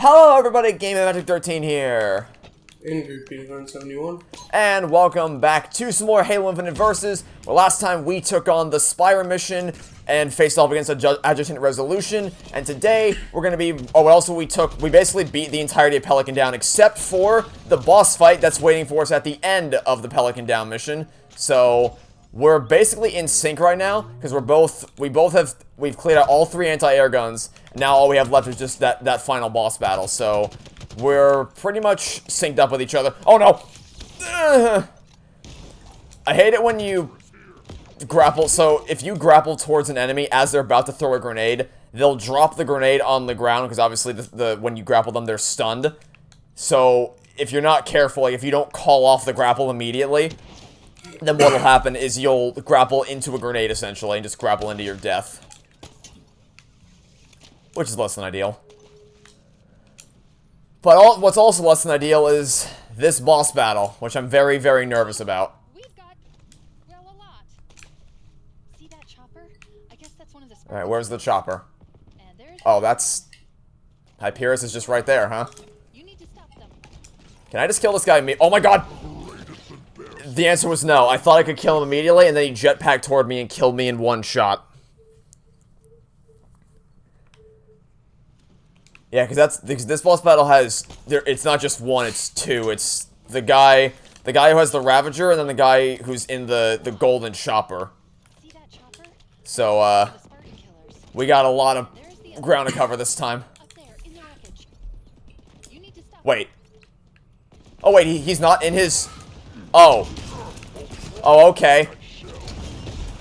Hello everybody, GamingMagic13 here. And GroupUnicorn71. And welcome back to some more Halo Infinite Versus, where last time we took on the Spartan mission and faced off against Adjacent Resolution. And today, we're gonna be, we basically beat the entirety of Pelican Down, except for the boss fight that's waiting for us at the end of the Pelican Down mission. So, we're basically in sync right now, because we've cleared out all 3 anti-air guns. Now all we have left is just that final boss battle, so we're pretty much synced up with each other. Oh no! I hate it when you grapple. So if you grapple towards an enemy as they're about to throw a grenade, they'll drop the grenade on the ground, because obviously when you grapple them, they're stunned. So if you're not careful, like if you don't call off the grapple immediately, then what'll happen is you'll grapple into a grenade, essentially, and just grapple into your death. Which is less than ideal. But what's also less than ideal is this boss battle, which I'm very, very nervous about. We've got, well, a lot. See that chopper? I guess that's one of the Spartan. Alright, where's the chopper? And there's Oh, that's... Hyperius is just right there, huh? You need to stop them. Can I just kill this guy Oh my god! The answer was no. I thought I could kill him immediately, and then he jetpacked toward me and killed me in one shot. Yeah, because this boss battle has it's not just one, it's 2. It's the guy who has the Ravager, and then the guy who's in the golden chopper. See that chopper? So The Spartan killers. we got a lot of ground to cover this time. Up there in the wreckage. You need to stop. Wait. Oh wait, he's not in his Oh, okay.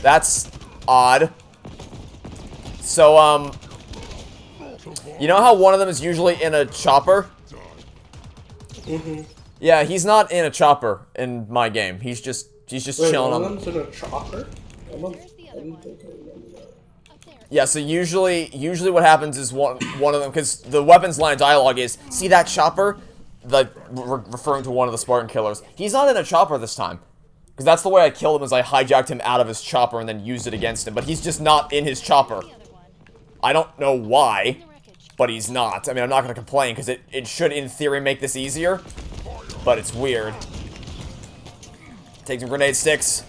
That's odd. So, you know how one of them is usually in a chopper? Mm-hmm. Yeah, he's not in a chopper in my game. He's just chilling on. One of them's in a chopper? I didn't think I remember that. Up there. Yeah, so usually what happens is one of them, because the weapons line of dialogue is, see that chopper? Referring to one of the Spartan killers. He's not in a chopper this time. Because that's the way I killed him, is I hijacked him out of his chopper and then used it against him. But he's just not in his chopper. The other one. I don't know why, In the wreckage. but he's not. I mean, I'm not going to complain, because it should, in theory, make this easier. But it's weird. Take some grenade sticks.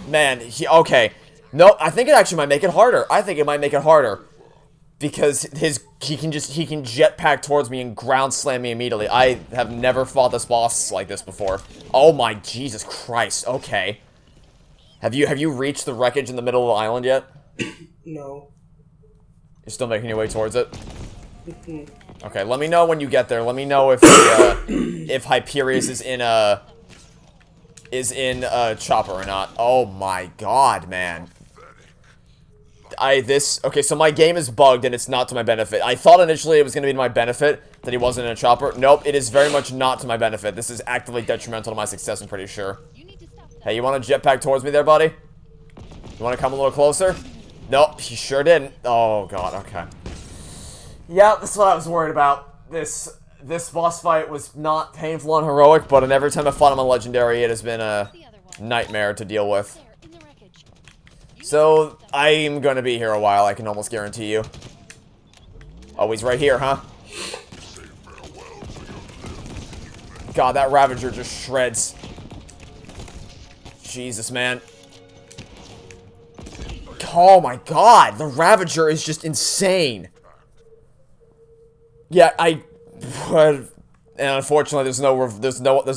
Man, okay. No, I think it actually might make it harder. I think it might make it harder. Because he can jetpack towards me and ground slam me immediately. I have never fought this boss like this before. Oh my Jesus Christ. Okay. Have you reached the wreckage in the middle of the island yet? No. You're still making your way towards it? Okay, let me know when you get there. Let me know if if Hyperius is in a chopper or not. Oh my god, man. Okay, so my game is bugged and it's not to my benefit. I thought initially it was going to be to my benefit that he wasn't in a chopper. Nope, it is very much not to my benefit. This is actively detrimental to my success, I'm pretty sure. You need to stop them. Hey, you want to jetpack towards me there, buddy? You want to come a little closer? Nope, he sure didn't. Oh, God, okay. Yeah, that's what I was worried about. This boss fight was not painful and heroic, but every time I fought him on Legendary, it has been a The other one. nightmare to deal with. There in the wreckage. So, I'm gonna be here a while, I can almost guarantee you. Oh, he's right here, huh? God, that Ravager just shreds. Jesus, man. Oh my god, the Ravager is just insane. Yeah, and unfortunately,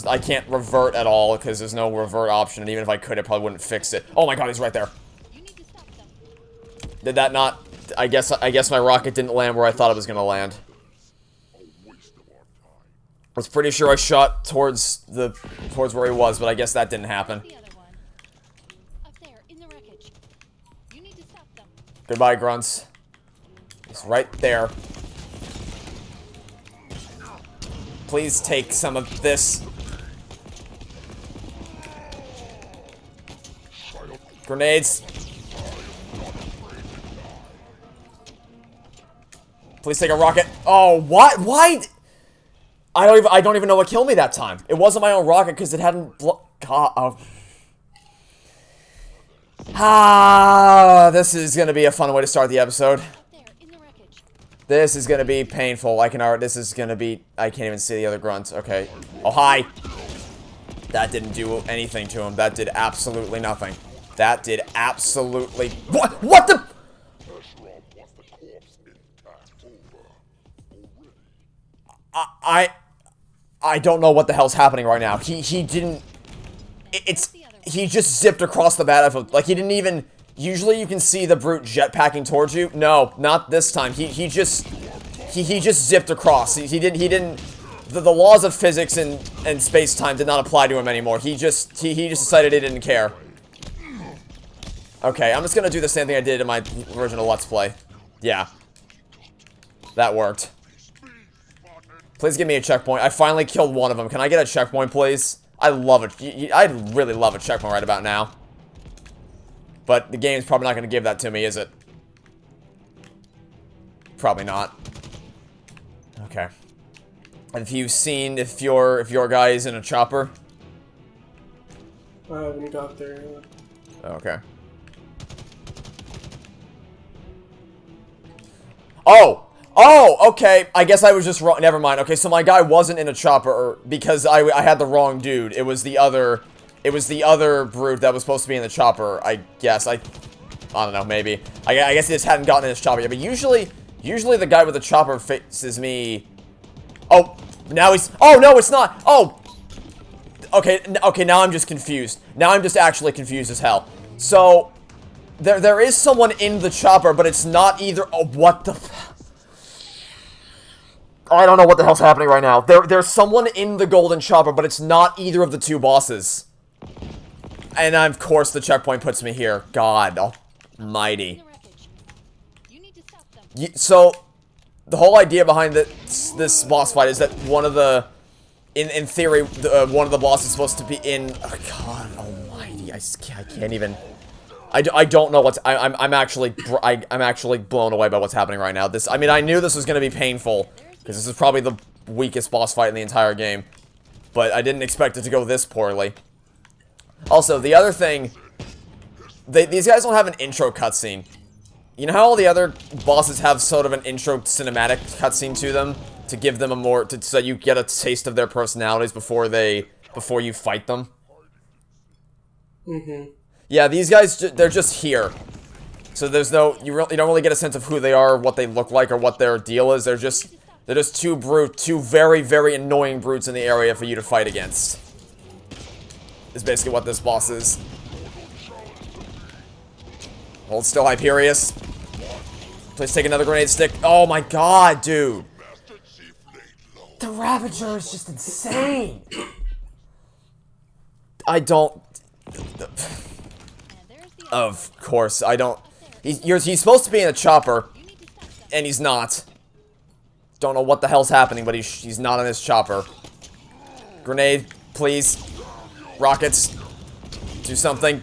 I can't revert at all, because there's no revert option, and even if I could, it probably wouldn't fix it. Oh my god, he's right there. You need to stop them. Did that not... I guess my rocket didn't land where I thought it was gonna land. I was pretty sure I shot towards where he was, but I guess that didn't happen. The other one. Up there in the wreckage. You need to stop them. Goodbye, grunts. He's right there. Please take some of this. Grenades. Please take a rocket. Oh, what? Why? I don't even know what killed me that time. It wasn't my own rocket because it hadn't God. Oh. Ah, this is gonna be a fun way to start the episode. There, in the wreckage. This is gonna be painful. This is gonna be... I can't even see the other grunts. Okay. Oh, hi! That didn't do anything to him. That did absolutely nothing. That did absolutely... What? What the... I don't know what the hell's happening right now. He didn't... He just zipped across the battlefield. Like, he didn't even... Usually you can see the brute jetpacking towards you. No, not this time. He just zipped across. He didn't the laws of physics and space-time did not apply to him anymore. He just decided he didn't care. Okay, I'm just gonna do the same thing I did in my original Let's Play. Yeah. That worked. Please give me a checkpoint. I finally killed one of them. Can I get a checkpoint, please? I love it. I'd really love a checkpoint right about now. But the game's probably not going to give that to me, is it? Probably not. Okay. Have you seen if your guy is in a chopper? I haven't got there yet. Okay. Oh, okay. I guess I was just wrong. Never mind. Okay, so my guy wasn't in a chopper because I had the wrong dude. It was the other brute that was supposed to be in the chopper, I guess. I don't know, maybe. I guess he just hadn't gotten in his chopper yet. But usually the guy with the chopper faces me. Oh, now he's... Oh, no, it's not. Oh. Okay, now I'm just confused. Now I'm just actually confused as hell. So, there is someone in the chopper, but it's not either... Oh, what the... I don't know what the hell's happening right now. There's someone in the golden chopper, but it's not either of the two bosses. And of course the checkpoint puts me here. God almighty. So, the whole idea behind this boss fight is that one of the... In theory, one of the bosses is supposed to be in... Oh, God almighty. I can't even... I don't know what's... I'm actually blown away by what's happening right now. I mean, I knew this was going to be painful. Because this is probably the weakest boss fight in the entire game. But I didn't expect it to go this poorly. Also, the other thing... These guys don't have an intro cutscene. You know how all the other bosses have sort of an intro cinematic cutscene to them? To give them a more... so you get a taste of their personalities before you fight them? Mm-hmm. Yeah, these guys, they're just here. So there's no... You don't really get a sense of who they are, what they look like, or what their deal is. They're just two very, very annoying brutes in the area for you to fight against. Is basically what this boss is. Hold still, Hyperius. Please take another grenade stick. Oh my god, dude. The Ravager is just insane. I don't... Of course, I don't... He's supposed to be in a chopper, and he's not. Don't know what the hell's happening, but he's not in his chopper. Grenade, please. Rockets. Do something.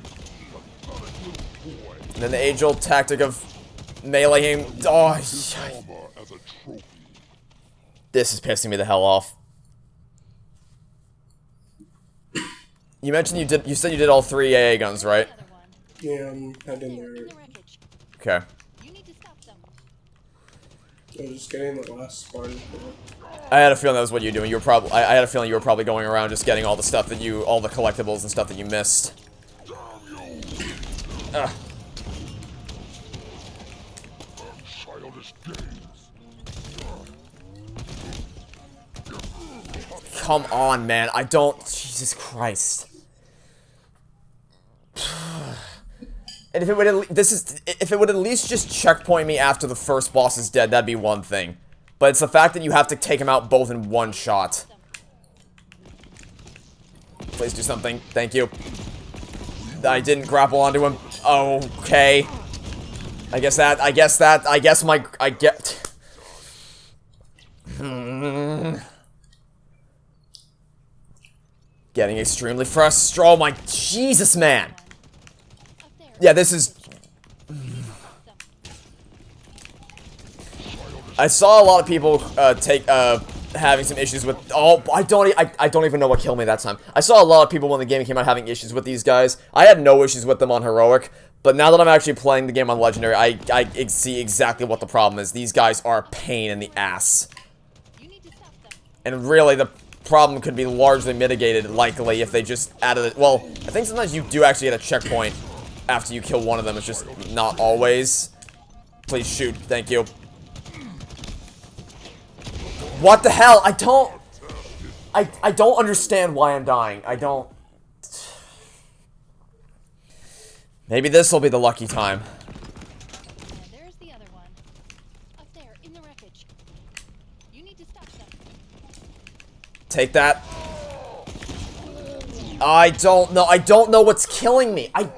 And then the age-old tactic of meleeing. Oh, this is pissing me the hell off. You mentioned you said you did all 3 AA guns, right? Yeah, I'm heading there. Okay. I was just getting the last Spartan. I had a feeling that was what you were doing. I had a feeling you were probably going around just getting all the stuff that all the collectibles and stuff that you missed. Ugh. Come on, man. I don't... Jesus Christ. And if it would at least just checkpoint me after the first boss is dead, that'd be one thing. But it's the fact that you have to take him out both in one shot. Please do something. Thank you. I didn't grapple onto him. Okay. I get... Getting extremely frustrated. Oh my Jesus, man. Yeah, this is... I saw a lot of people having some issues with... Oh, I don't even know what killed me that time. I saw a lot of people when the game came out having issues with these guys. I had no issues with them on Heroic, But now that I'm actually playing the game on Legendary, I see exactly what the problem is. These guys are a pain in the ass. And really, the problem could be largely mitigated, likely, if they just added it. Well, I think sometimes you do actually get a checkpoint after you kill one of them. It's just not always. Please shoot. Thank you. What the hell? I don't understand why I'm dying. I don't. Maybe this will be the lucky time. And there's the other one. Up there, in the wreckage. You need to stop them. Take that. I don't know. I don't know what's killing me. I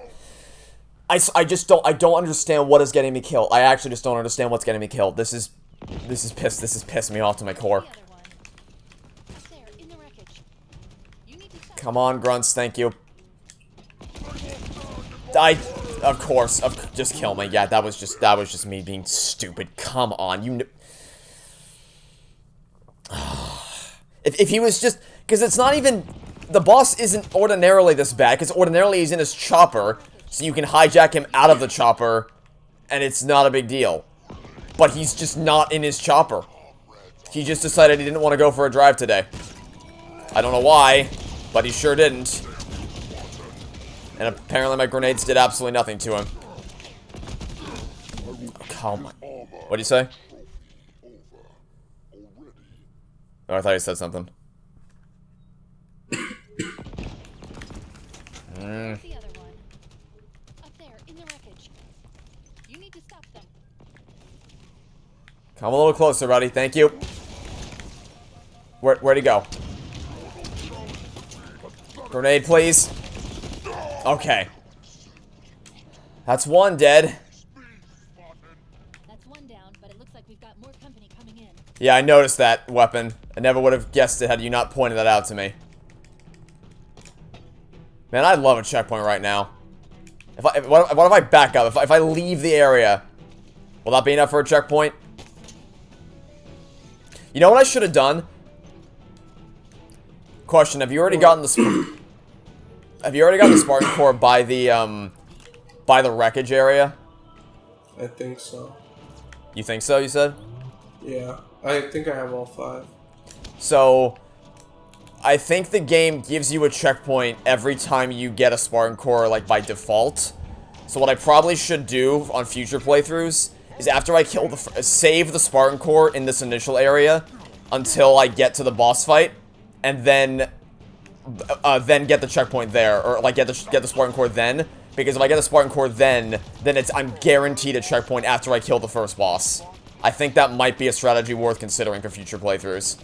just don't. I don't understand what is getting me killed. I actually just don't understand what's getting me killed. This is pissing me off to my core. The other one. Up there, in the wreckage. You need to stop. Come on, grunts. Thank you. Of course, just kill me. Yeah, that was just me being stupid. Come on, you if he was just, because it's not even, the boss isn't ordinarily this bad, because ordinarily he's in his chopper, so you can hijack him out of the chopper, and it's not a big deal. But he's just not in his chopper. He just decided he didn't want to go for a drive today. I don't know why, but he sure didn't. And apparently my grenades did absolutely nothing to him. Oh my. What'd you say? Oh, I thought you said something. The other one. Up there, in the wreckage. You need to stop them. Come a little closer, buddy. Thank you. Where'd he go? Grenade, please. Okay. That's one dead. That's one down, but it looks like we've got more company coming in. Yeah, I noticed that weapon. I never would have guessed it had you not pointed that out to me. Man, I'd love a checkpoint right now. What if I back up? If I leave the area, will that be enough for a checkpoint? You know what I should have done? Question, have you already gotten the... Have you already got the Spartan core by the wreckage area? I think so. You think so, you said? Yeah. I think I have all 5. So, I think the game gives you a checkpoint every time you get a Spartan core, like, by default. So what I probably should do on future playthroughs is after I kill save the Spartan core in this initial area until I get to the boss fight, and then get the checkpoint there, or like get the Spartan core then, because if I get the Spartan core then I'm guaranteed a checkpoint after I kill the first boss. I think that might be a strategy worth considering for future playthroughs.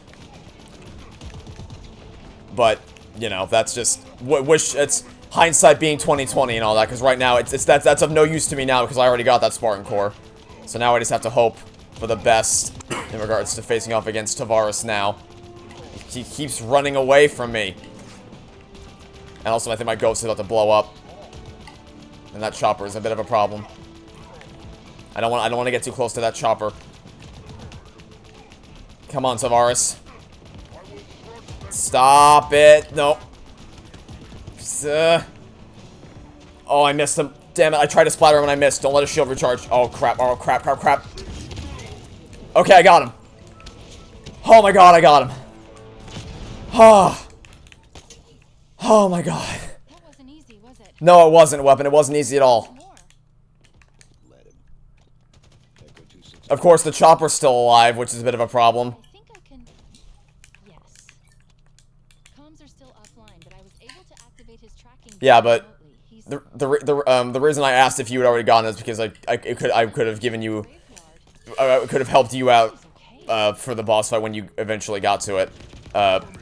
But you know, that's just it's hindsight being 2020 and all that, because right now that's of no use to me now because I already got that Spartan core. So now I just have to hope for the best in regards to facing off against Tavares now. He keeps running away from me. And also, I think my ghost is about to blow up. And that chopper is a bit of a problem. I don't want to get too close to that chopper. Come on, Tavares. Stop it. No. Oh, I missed him. Damn it, I tried to splatter him and I missed. Don't let his shield recharge. Oh, crap. Oh, crap, crap, crap. Okay, I got him. Oh, my God, I got him. Oh. Oh my god. That wasn't easy, was it? No, it wasn't, Weapon. It wasn't easy at all. Of course, the chopper's still alive, which is a bit of a problem. I think I can... Yes. Comms are still offline, but I was able to activate his tracking. Yeah, but the reason I asked if you had already gotten it is because I could have given you... I could have helped you out for the boss fight when you eventually got to it.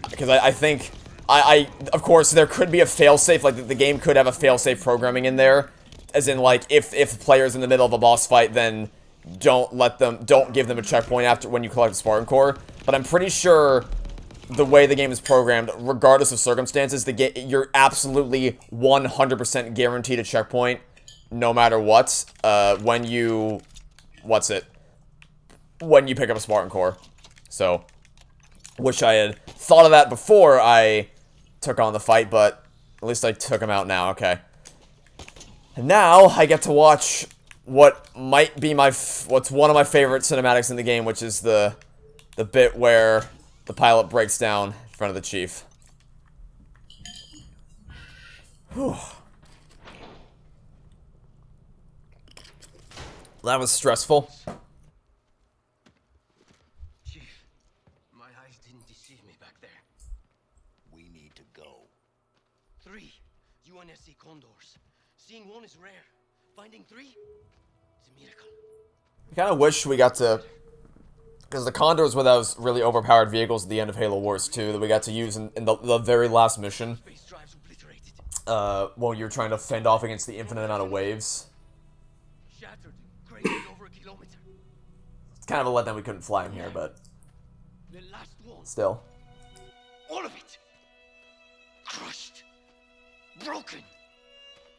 Because I think... of course, there could be a failsafe, like, the game could have a failsafe programming in there, as in, like, if the player's in the middle of a boss fight, then don't give them a checkpoint after when you collect the Spartan core, but I'm pretty sure the way the game is programmed, regardless of circumstances, you're absolutely 100% guaranteed a checkpoint, no matter what, when you pick up a Spartan core. So, wish I had thought of that before I took on the fight, but at least I took him out now. Okay. And now I get to watch what might be what's one of my favorite cinematics in the game, which is the bit where the pilot breaks down in front of the chief. Whew. That was stressful. Chief, my eyes didn't deceive me back there. We need to go. 3 UNSC condors. Seeing one is rare. Finding 3? It's a miracle. I kind of wish we got to... Because the Condors were those really overpowered vehicles at the end of Halo Wars 2 that we got to use in the very last mission. When you're trying to fend off against the infinite amount of waves. Shattered, cratered over a kilometer. It's kind of a letdown we couldn't fly him here, but... The last one. Still. All of it. Crushed. Broken.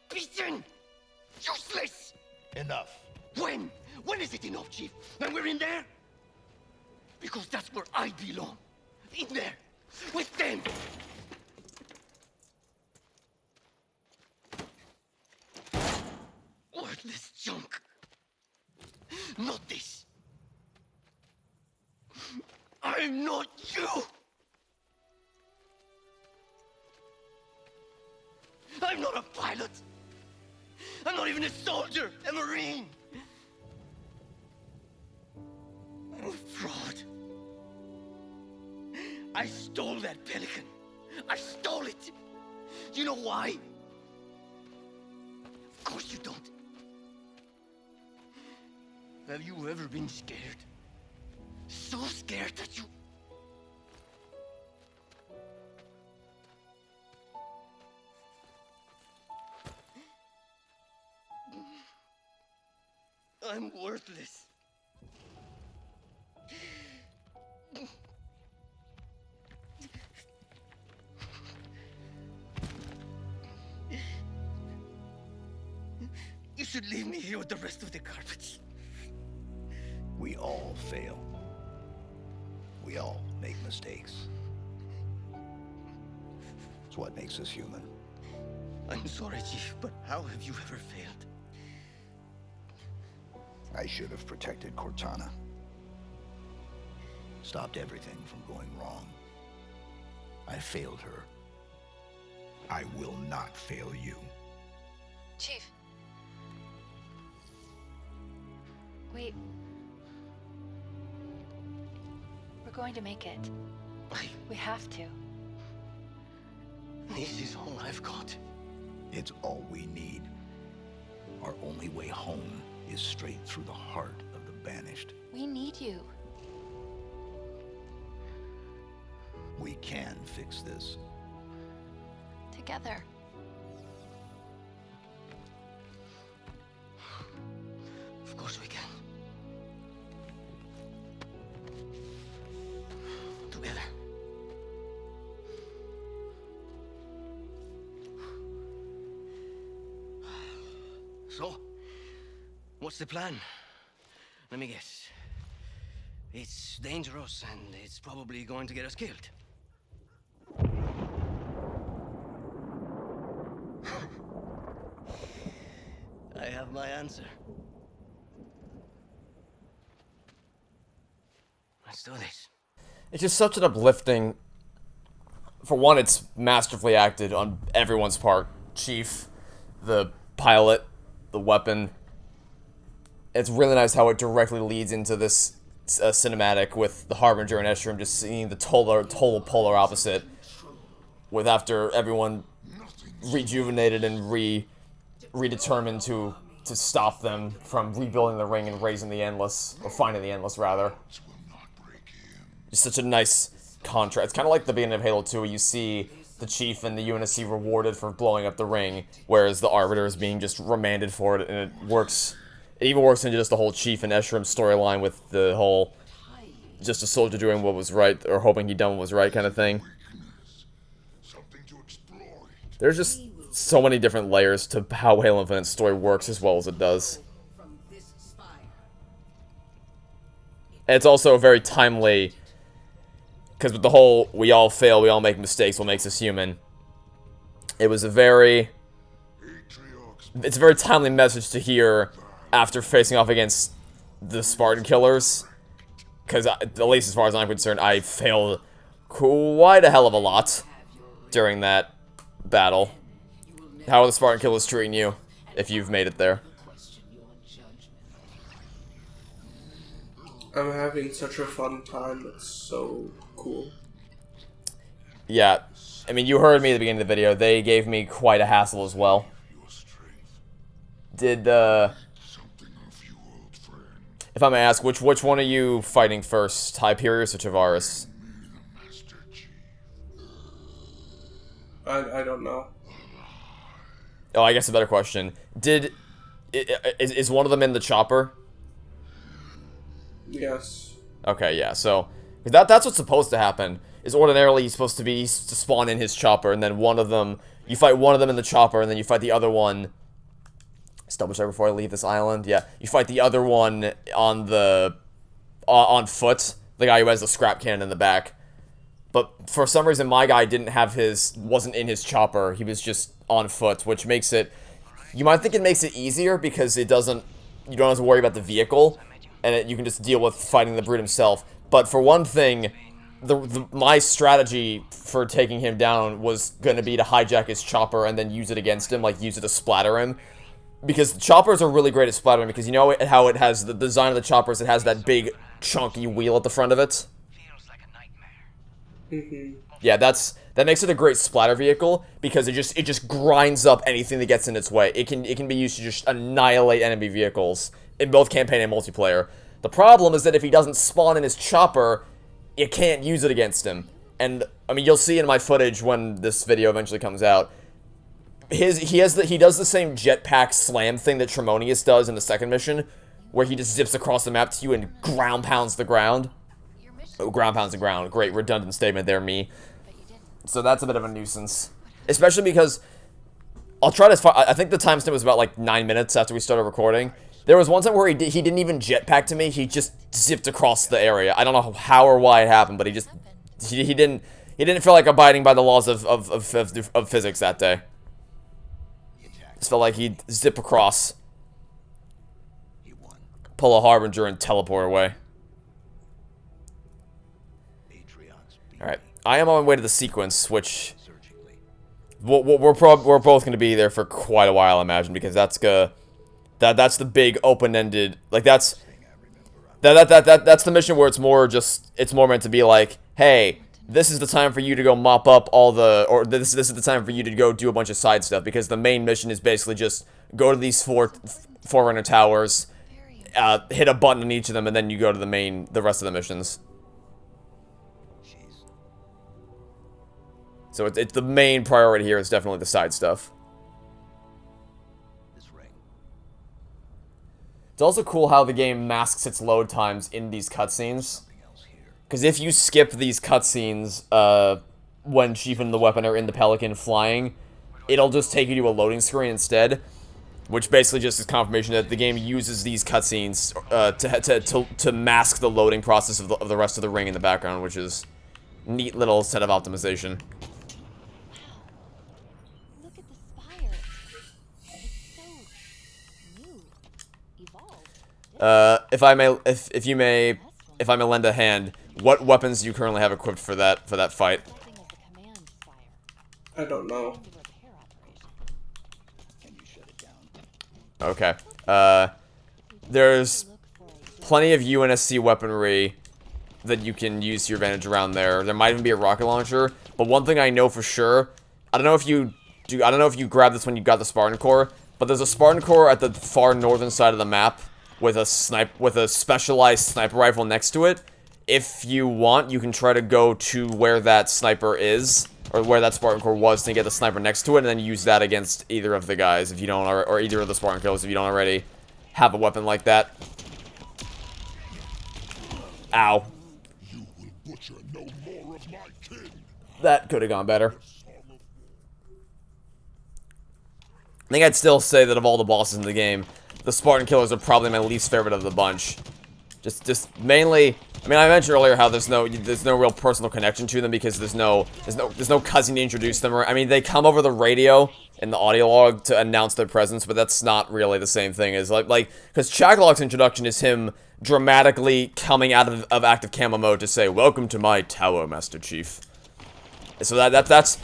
Beaten. Useless. Enough. When? When is it enough, Chief? When we're in there? Because that's where I belong. In there. With them. Worthless junk. Not this. I'm not you. I'm not a pilot. I'm not even a soldier, a Marine. I'm a fraud. I stole that pelican. I stole it. You know why? Of course you don't. Have you ever been scared? So scared that you... I'm worthless. You should leave me here with the rest of the garbage. We all fail. We all make mistakes. It's what makes us human. I'm sorry, Chief, but how have you ever failed? I should have protected Cortana. Stopped everything from going wrong. I failed her. I will not fail you. Chief. Wait. We're going to make it. We have to. This is all I've got. It's all we need. Our only way home is straight through the heart of the Banished. We need you. We can fix this. Together. Of course we can. Together. So, what's the plan? Let me guess. It's dangerous and it's probably going to get us killed. I have my answer. Let's do this. It's just such an uplifting... For one, it's masterfully acted on everyone's part. Chief, the pilot, the weapon. It's really nice how it directly leads into this cinematic with the Harbinger and Escharum just seeing the total polar opposite. With after everyone rejuvenated and redetermined to stop them from rebuilding the ring and raising the Endless, or finding the Endless rather. It's such a nice contrast. It's kind of like the beginning of Halo 2 where you see the Chief and the UNSC rewarded for blowing up the ring, whereas the Arbiter is being just remanded for it, and it works. It even works into just the whole Chief and Escharum storyline with the whole just a soldier doing what was right, or hoping he done what was right kind of thing. There's just so many different layers to how Halo Infinite's story works as well as it does. And it's also very timely, because with the whole, we all fail, we all make mistakes, what makes us human. It was a very... it's a very timely message to hear after facing off against the Spartan killers. Because, at least as far as I'm concerned, I failed quite a hell of a lot during that battle. How are the Spartan killers treating you, if you've made it there? I'm having such a fun time. It's so cool. Yeah, I mean, you heard me at the beginning of the video. They gave me quite a hassle as well. Did, if I may ask, which one are you fighting first? Hyperius or Tavares? I don't know. Oh, I guess a better question. Is one of them in the chopper? Yes. Okay, yeah, so that's what's supposed to happen. Is ordinarily he's supposed to spawn in his chopper, and then you fight one of them in the chopper, and then you fight the other one. Let's double check before I leave this island. Yeah, you fight the other one on foot, the guy who has the scrap cannon in the back. But for some reason, my guy wasn't in his chopper. He was just on foot, which makes it, you might think it makes it easier because you don't have to worry about the vehicle, and you can just deal with fighting the brute himself. But for one thing, my strategy for taking him down was going to be to hijack his chopper and then use it against him, like use it to splatter him. Because choppers are really great at splattering, because you know how it has, the design of the choppers, it has that big, chunky wheel at the front of it? Yeah, that makes it a great splatter vehicle, because it just grinds up anything that gets in its way. It can be used to just annihilate enemy vehicles, in both campaign and multiplayer. The problem is that if he doesn't spawn in his chopper, you can't use it against him. And, I mean, you'll see in my footage when this video eventually comes out, he does the same jetpack slam thing that Tremonius does in the second mission, where he just zips across the map to you and ground pounds the ground. Oh, ground pounds the ground. Great redundant statement there, me. So that's a bit of a nuisance. Especially because, I think the timestamp was about like 9 minutes after we started recording. There was one time where he didn't even jetpack to me, he just zipped across the area. I don't know how or why it happened, but he didn't feel like abiding by the laws of physics that day. Just felt like he'd zip across, pull a Harbinger, and teleport away. Alright, I am on my way to the sequence, which we're both going to be there for quite a while, I imagine, because that's the big open-ended, like that's the mission where it's more meant to be like, hey, this is the time for you to go mop up this is the time for you to go do a bunch of side stuff, because the main mission is basically just go to these Forerunner towers, hit a button on each of them, and then you go to the rest of the missions. So it's the main priority here is definitely the side stuff. It's also cool how the game masks its load times in these cutscenes. Because if you skip these cutscenes, when Chief and the weapon are in the Pelican flying, it'll just take you to a loading screen instead. Which basically just is confirmation that the game uses these cutscenes to mask the loading process of the rest of the ring in the background, which is a neat little set of optimization. Look at the spire. It's so new, evolved. If I may lend a hand, what weapons do you currently have equipped for that fight? I don't know. Okay. There's plenty of UNSC weaponry that you can use to your advantage around there. There might even be a rocket launcher, but one thing I know for sure, I don't know if you grabbed this when you got the Spartan core, but there's a Spartan core at the far northern side of the map with a specialized sniper rifle next to it. If you want, you can try to go to where that sniper is, or where that Spartan core was, to get the sniper next to it, and then use that against either of the guys if you don't, or either of the Spartan killers if you don't already have a weapon like that. Ow. That could have gone better. I think I'd still say that of all the bosses in the game, the Spartan killers are probably my least favorite of the bunch. Just mainly I mean, I mentioned earlier how there's no real personal connection to them because there's no cousin to introduce them. I mean, they come over the radio in the audio log to announce their presence, but that's not really the same thing as because Chaglock's introduction is him dramatically coming out of active camo mode to say, "Welcome to my tower, Master Chief." So that's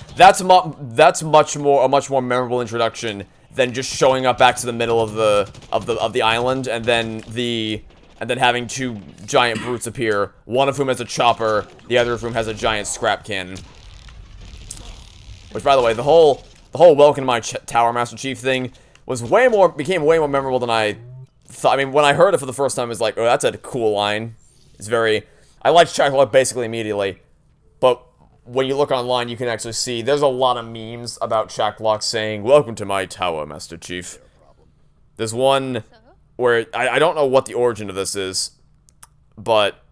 a much more memorable introduction than just showing up back to the middle of the island and then having two giant brutes appear, one of whom has a chopper, the other of whom has a giant scrap cannon. Which, by the way, the whole "Welcome to my tower, Master Chief" thing became way more memorable than I thought. I mean, when I heard it for the first time, it was like, oh, that's a cool line. I liked Chaglock basically immediately, but when you look online, you can actually see there's a lot of memes about Chaglock saying, "Welcome to my tower, Master Chief." There's one where I don't know what the origin of this is, but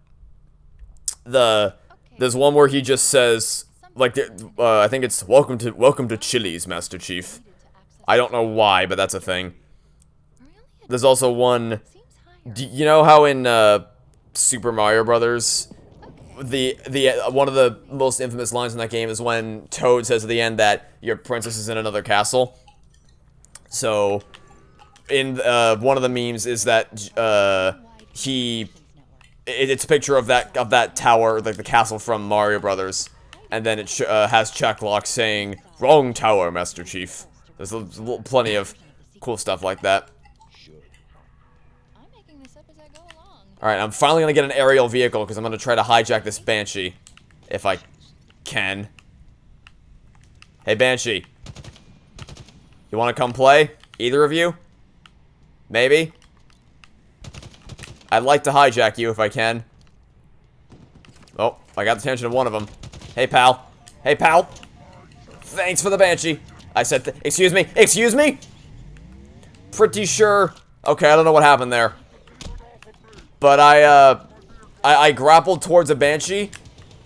there's one where he just says, like, I think it's welcome to Chili's, Master Chief. I don't know why, but that's a thing. There's also one, you know how in Super Mario Brothers, one of the most infamous lines in that game is when Toad says at the end that your princess is in another castle. So in one of the memes is that it's a picture of that tower, like the castle from Mario Brothers, and then it has Chaglock saying, "Wrong tower, Master Chief." There's plenty of cool stuff like that. Alright, I'm finally gonna get an aerial vehicle because I'm gonna try to hijack this Banshee. If I can. Hey, Banshee. You wanna come play? Either of you? Maybe? I'd like to hijack you if I can. Oh, I got the attention of one of them. Hey, pal. Hey, pal. Thanks for the Banshee. I said, excuse me. Excuse me? Pretty sure. Okay, I don't know what happened there. But I grappled towards a Banshee,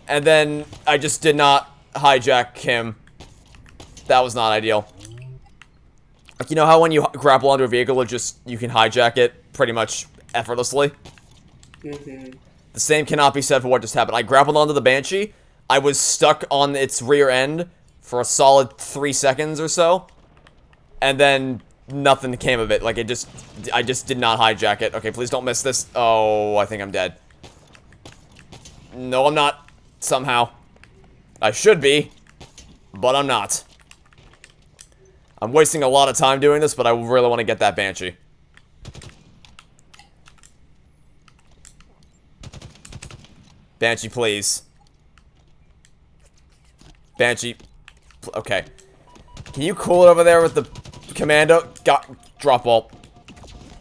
and then I just did not hijack him. That was not ideal. Like, you know how when you grapple onto a vehicle, you can hijack it pretty much effortlessly? Mm-hmm. The same cannot be said for what just happened. I grappled onto the Banshee, I was stuck on its rear end for a solid 3 seconds or so, and then nothing came of it. Like, I just did not hijack it. Okay, please don't miss this. Oh, I think I'm dead. No, I'm not. Somehow. I should be, but I'm not. I'm wasting a lot of time doing this, but I really want to get that Banshee. Banshee, please. Banshee. Okay. Can you cool it over there with the commando? Drop ball.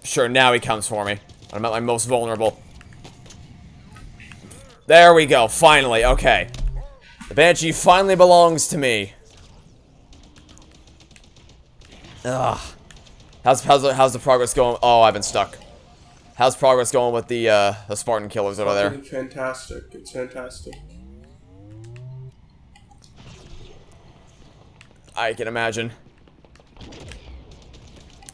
Sure, now he comes for me. I'm at my most vulnerable. There we go, finally, okay. The Banshee finally belongs to me. Ugh. How's the progress going? Oh, I've been stuck. How's progress going with the Spartan killers over there? It's fantastic. It's fantastic. I can imagine.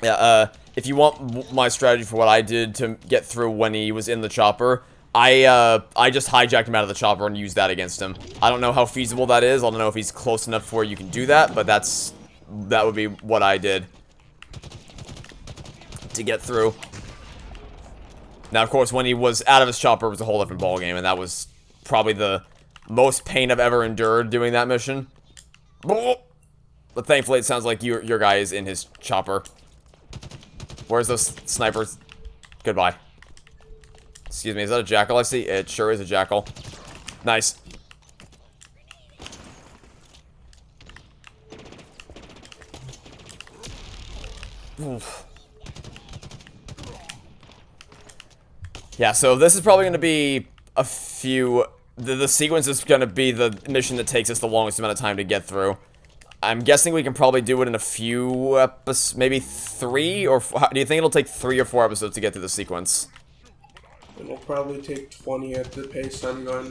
Yeah, if you want my strategy for what I did to get through when he was in the chopper, I just hijacked him out of the chopper and used that against him. I don't know how feasible that is. I don't know if he's close enough where you can do that, but that would be what I did to get through. Now, of course, when he was out of his chopper, it was a whole different ballgame, and that was probably the most pain I've ever endured doing that mission. But thankfully, it sounds like your guy is in his chopper. Where's those snipers? Goodbye. Excuse me, is that a jackal I see? It sure is a jackal. Nice. Oof. Yeah, so this is probably going to be a few... The sequence is going to be the mission that takes us the longest amount of time to get through. I'm guessing we can probably do it in a few episodes, maybe 3 or 4. Do you think it'll take 3 or 4 episodes to get through the sequence? It'll probably take 20 at the pace I'm going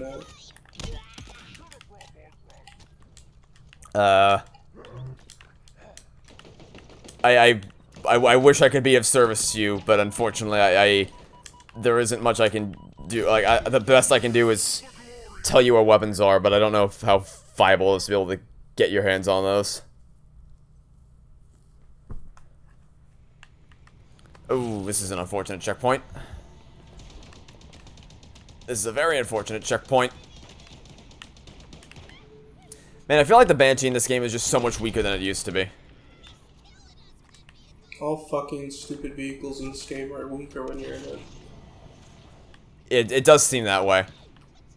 now. I wish I could be of service to you, but unfortunately, there isn't much I can do, like, the best I can do is tell you where weapons are, but I don't know how viable it is to be able to get your hands on those. Ooh, this is an unfortunate checkpoint. This is a very unfortunate checkpoint. Man, I feel like the Banshee in this game is just so much weaker than it used to be. All fucking stupid vehicles in this game are weaker when you're in it. It does seem that way.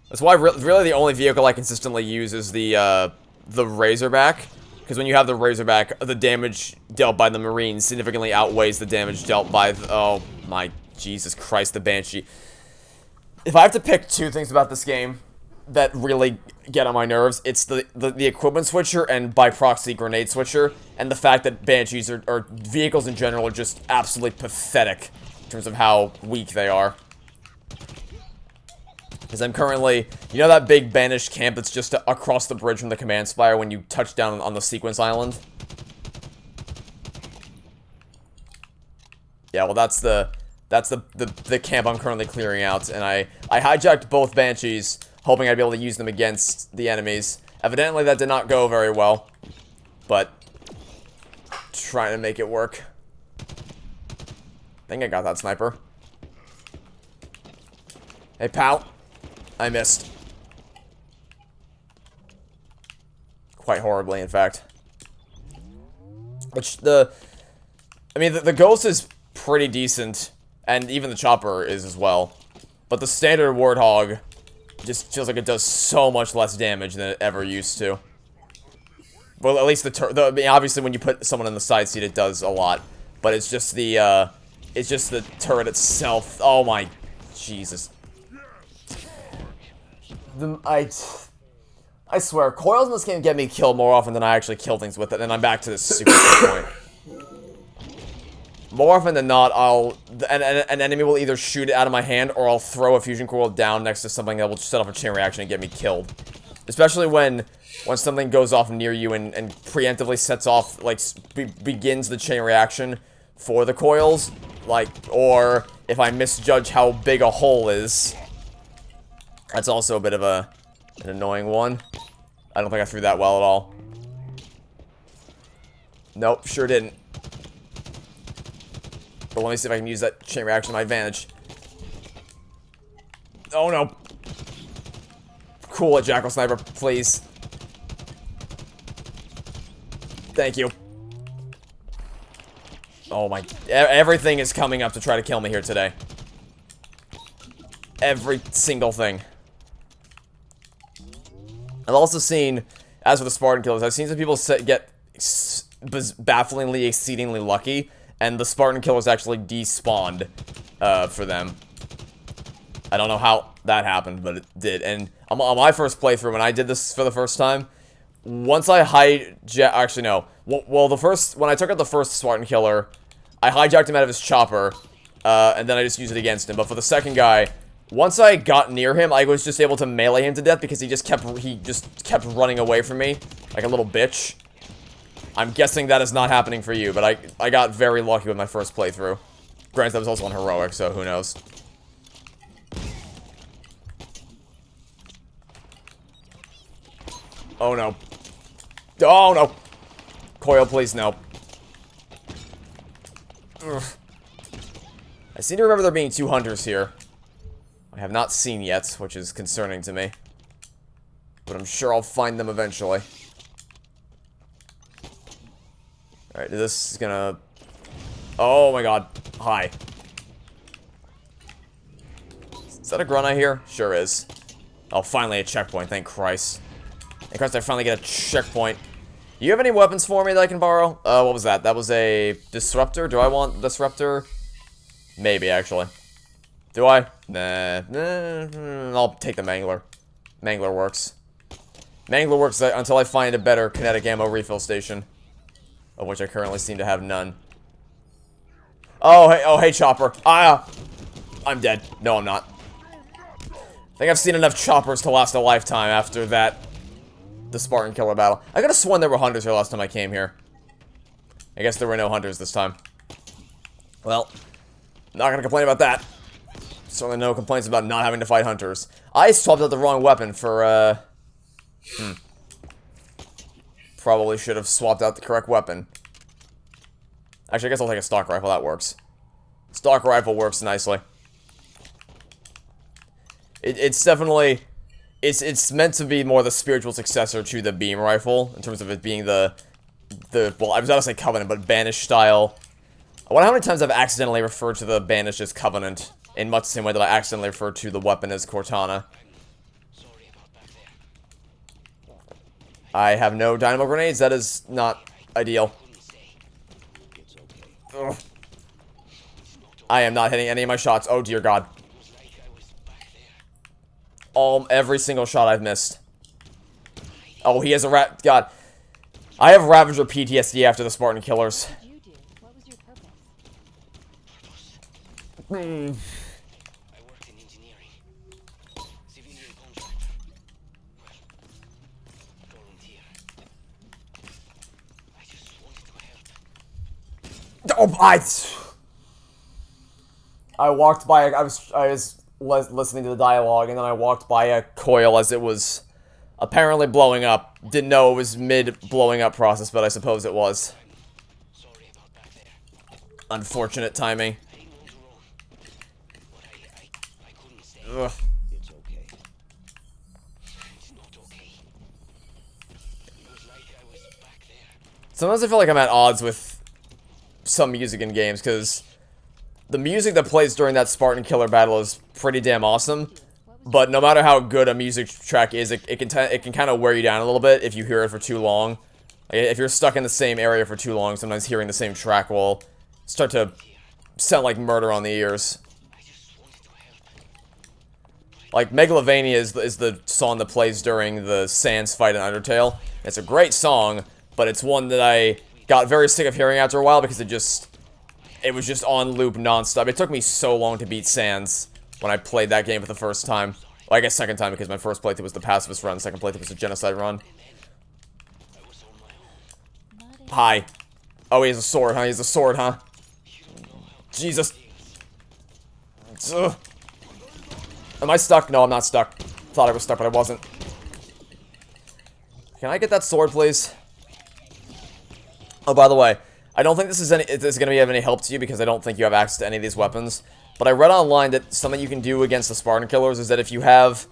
That's why really the only vehicle I consistently use is the Razorback. Because when you have the Razorback, the damage dealt by the Marines significantly outweighs the damage dealt by the, oh my Jesus Christ, the Banshee. If I have to pick two things about this game that really get on my nerves, it's the equipment switcher and by proxy grenade switcher, and the fact that Banshees or vehicles in general are just absolutely pathetic in terms of how weak they are. Because I'm currently, you know that big banished camp that's just across the bridge from the command spire when you touch down on the sequence island? Yeah, well that's the camp I'm currently clearing out, and I hijacked both Banshees, hoping I'd be able to use them against the enemies. Evidently that did not go very well, but trying to make it work. I think I got that sniper. Hey pal. I missed. Quite horribly, in fact. Which, I mean, the Ghost is pretty decent, and even the Chopper is as well. But the standard Warthog just feels like it does so much less damage than it ever used to. Well, at least I mean, obviously when you put someone in the side seat, it does a lot. But it's just the turret itself. Oh my Jesus. I swear, coils in this game get me killed more often than I actually kill things with it, and I'm back to this super point. More often than not, an enemy will either shoot it out of my hand, or I'll throw a fusion coil down next to something that will set off a chain reaction and get me killed. Especially when something goes off near you and preemptively sets off, like, begins the chain reaction for the coils, like, or if I misjudge how big a hole is. That's also a bit of an annoying one. I don't think I threw that well at all. Nope, sure didn't. But let me see if I can use that chain reaction to my advantage. Oh no. Cool it, Jackal Sniper, please. Thank you. Oh my, everything is coming up to try to kill me here today. Every single thing. I've also seen, as for the Spartan killers, I've seen some people get bafflingly, exceedingly lucky, and the Spartan killers actually despawned for them. I don't know how that happened, but it did. And on my first playthrough, when I did this for the first time, once I actually no. Well, when I took out the first Spartan killer, I hijacked him out of his chopper, and then I just used it against him. But for the second guy, once I got near him, I was just able to melee him to death because he just kept running away from me like a little bitch. I'm guessing that is not happening for you, but I got very lucky with my first playthrough. Granted, that was also on heroic, so who knows. Oh no. Oh no. Coil, please, no. Ugh. I seem to remember there being 2 hunters here. I have not seen yet, which is concerning to me. But I'm sure I'll find them eventually. Alright, this is gonna... Oh my god. Hi. Is that a grunt I hear? Sure is. Oh, finally a checkpoint, thank Christ. Thank Christ I finally get a checkpoint. Do you have any weapons for me that I can borrow? What was that? That was a disruptor? Do I want disruptor? Maybe, actually. Do I? Nah. I'll take the Mangler. Mangler works. Mangler works until I find a better kinetic ammo refill station. Of which I currently seem to have none. Oh, hey, Chopper. I'm dead. No, I'm not. I think I've seen enough Choppers to last a lifetime after that. The Spartan killer battle. I could have sworn there were hunters here last time I came here. I guess there were no hunters this time. Well, not gonna complain about that. Certainly no complaints about not having to fight hunters. I swapped out the wrong weapon for, Probably should have swapped out the correct weapon. Actually, I guess I'll take a stock rifle. That works. Stock rifle works nicely. It's definitely... It's meant to be more the spiritual successor to the beam rifle, in terms of it being well, I was about to say Covenant, but Banished style. I wonder how many times I've accidentally referred to the Banished as Covenant, in much the same way that I accidentally referred to the weapon as Cortana. I have no dynamo grenades, that is not ideal. Ugh. I am not hitting any of my shots, oh dear god. Every single shot I've missed. Oh, he has a god. I have Ravager PTSD after the Spartan killers. What did you do? What was your purpose? I worked in engineering. Civilian contractor. Well, volunteer. I just wanted to help. Oh, I walked by, I was listening to the dialogue, and then I walked by a coil as it was apparently blowing up. Didn't know it was mid-blowing up process, but I suppose it was. Sorry about back there. Unfortunate timing. I didn't want to roam. But I couldn't stay. Ugh. It's okay. It's not okay. It was like I was back there. Sometimes I feel like I'm at odds with some music in games, because the music that plays during that Spartan killer battle is pretty damn awesome. But no matter how good a music track is, it can kind of wear you down a little bit if you hear it for too long. Like, if you're stuck in the same area for too long, sometimes hearing the same track will start to sound like murder on the ears. Like, Megalovania is the song that plays during the Sans fight in Undertale. It's a great song, but it's one that I got very sick of hearing after a while because it was just on loop non-stop. It took me so long to beat Sans when I played that game for the first time. Well, I guess second time, because my first playthrough was the pacifist run, second playthrough was the genocide run. Hi. Oh, he has a sword, huh? He has a sword, huh? Jesus. Ugh. Am I stuck? No, I'm not stuck. Thought I was stuck, but I wasn't. Can I get that sword, please? Oh, by the way, I don't think this is going to be of any help to you, because I don't think you have access to any of these weapons. But I read online that something you can do against the Spartan killers is that if you have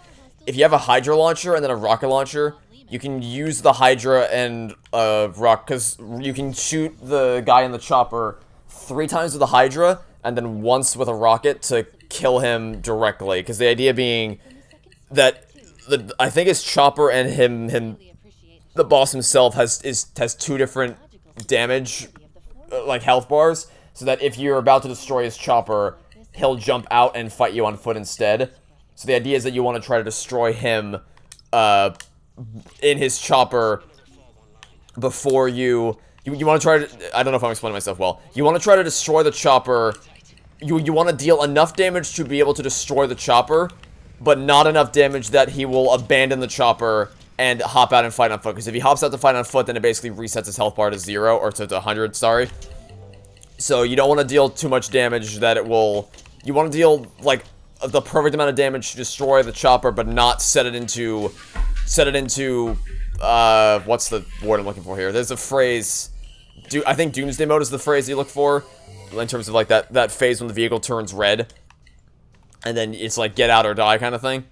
a Hydra launcher and then a rocket launcher, you can use the Hydra and because you can shoot the guy in the chopper 3 times with the Hydra and then once with a rocket to kill him directly. Because the idea being that I think his chopper and him the boss himself has 2 different damage like health bars, so that if you're about to destroy his chopper, he'll jump out and fight you on foot instead. So the idea is that you want to try to destroy him in his chopper before you want to try to... I don't know if I'm explaining myself well. You want to try to destroy the chopper. You want to deal enough damage to be able to destroy the chopper, but not enough damage that he will abandon the chopper and hop out and fight on foot. Because if he hops out to fight on foot, then it basically resets his health bar to 0, or to 100, sorry. So you don't want to deal too much damage that it will... You want to deal, like, the perfect amount of damage to destroy the chopper, but not set it into, what's the word I'm looking for here? There's a phrase, I think Doomsday Mode is the phrase you look for, in terms of, like, that phase when the vehicle turns red, and then it's, like, get out or die kind of thing.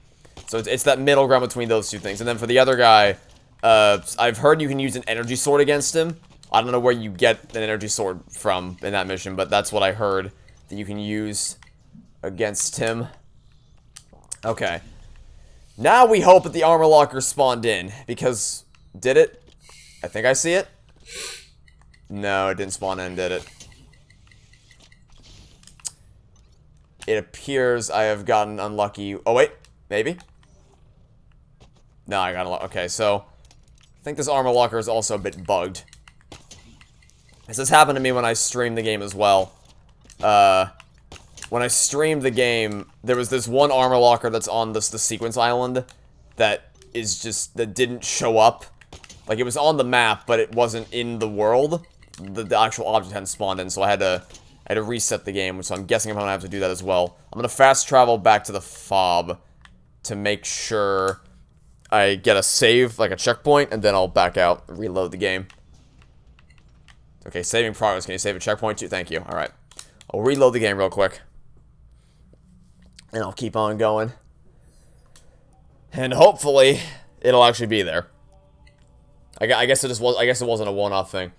So it's that middle ground between those 2 things. And then for the other guy, I've heard you can use an energy sword against him. I don't know where you get an energy sword from in that mission, but that's what I heard that you can use against him. Okay. Now we hope that the armor locker spawned in, because... Did it? I think I see it. No, it didn't spawn in, did it? It appears I have gotten unlucky. Oh, wait. Maybe? No, I got unlucky. Okay, so... I think this armor locker is also a bit bugged. This has happened to me when I streamed the game as well. When I streamed the game, there was this one armor locker that's on the sequence island that didn't show up. Like, it was on the map, but it wasn't in the world. The actual object hadn't spawned in, so I had to had to reset the game, so I'm guessing I'm going to have to do that as well. I'm going to fast travel back to the fob to make sure I get a save, like a checkpoint, and then I'll back out and reload the game. Okay, saving progress. Can you save a checkpoint too? Thank you. Alright. I'll reload the game real quick. And I'll keep on going. And hopefully, it'll actually be there. I guess it just was. I guess it wasn't a one-off thing.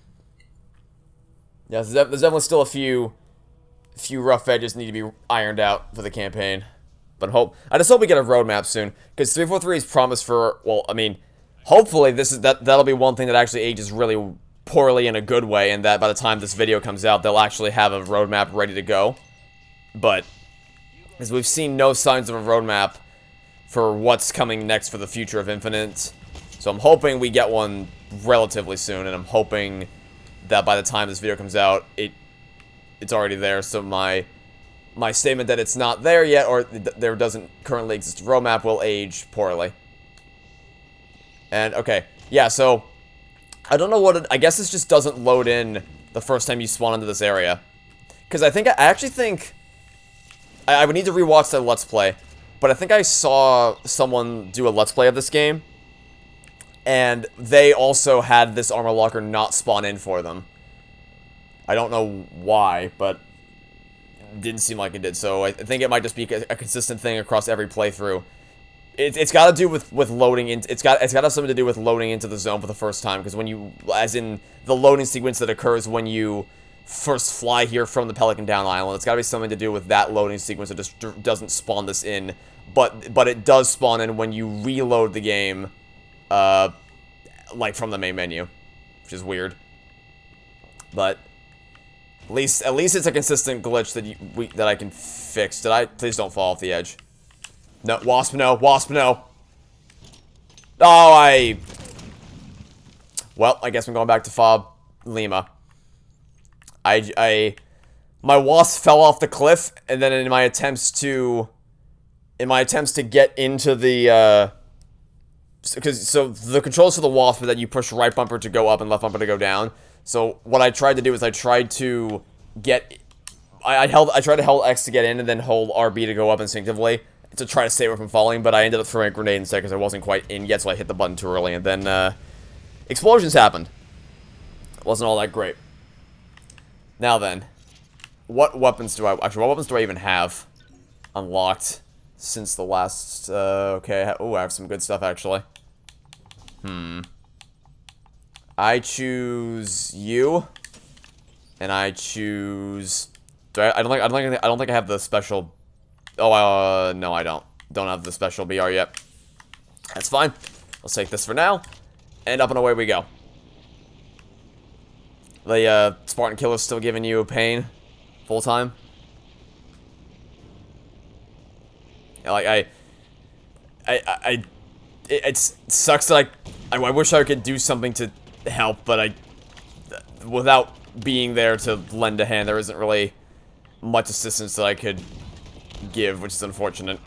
Yeah, there's definitely still a few rough edges need to be ironed out for the campaign. But I just hope we get a roadmap soon, because 343 is promised for. Well, I mean, hopefully that'll be one thing that actually ages really poorly in a good way, and that by the time this video comes out, they'll actually have a roadmap ready to go. But as we've seen no signs of a roadmap for what's coming next for the future of Infinite. So I'm hoping we get one relatively soon, and I'm hoping that by the time this video comes out, it's already there. So my statement that it's not there yet, or there doesn't currently exist a roadmap, will age poorly. And okay, yeah. So I don't know what I guess this just doesn't load in the first time you spawn into this area, because I actually think I would need to rewatch the Let's Play, but I think I saw someone do a Let's Play of this game. And they also had this armor locker not spawn in for them. I don't know why, but it didn't seem like it did. So I think it might just be a consistent thing across every playthrough. It's got to do with loading in. It's got to have something to do with loading into the zone for the first time. Because when you, as in the loading sequence that occurs when you first fly here from the Pelican Down Island, it's got to be something to do with that loading sequence that just doesn't spawn this in. But it does spawn in when you reload the game. Like from the main menu, which is weird. But at least it's a consistent glitch that I can fix. Please don't fall off the edge. No, Wasp, no, Wasp, no. Oh, well, I guess I'm going back to Fob Lima. My Wasp fell off the cliff, and then in my attempts to get into the so the controls for the Wasp are that you push right bumper to go up and left bumper to go down. So what I tried to do is I tried to get, I tried to hold X to get in and then hold RB to go up instinctively to try to save it from falling, but I ended up throwing a grenade instead because I wasn't quite in yet, so I hit the button too early, and then explosions happened. It wasn't all that great. Now then, what weapons do I even have unlocked since the last, okay, I have some good stuff actually. I choose you, and I choose. I don't think I have the special. Oh, no, I don't. Don't have the special BR yet. That's fine. Let's take this for now, and up and away we go. The Spartan killer's still giving you pain, full time. Like it sucks that I wish I could do something to help, but without being there to lend a hand, there isn't really much assistance that I could give, which is unfortunate.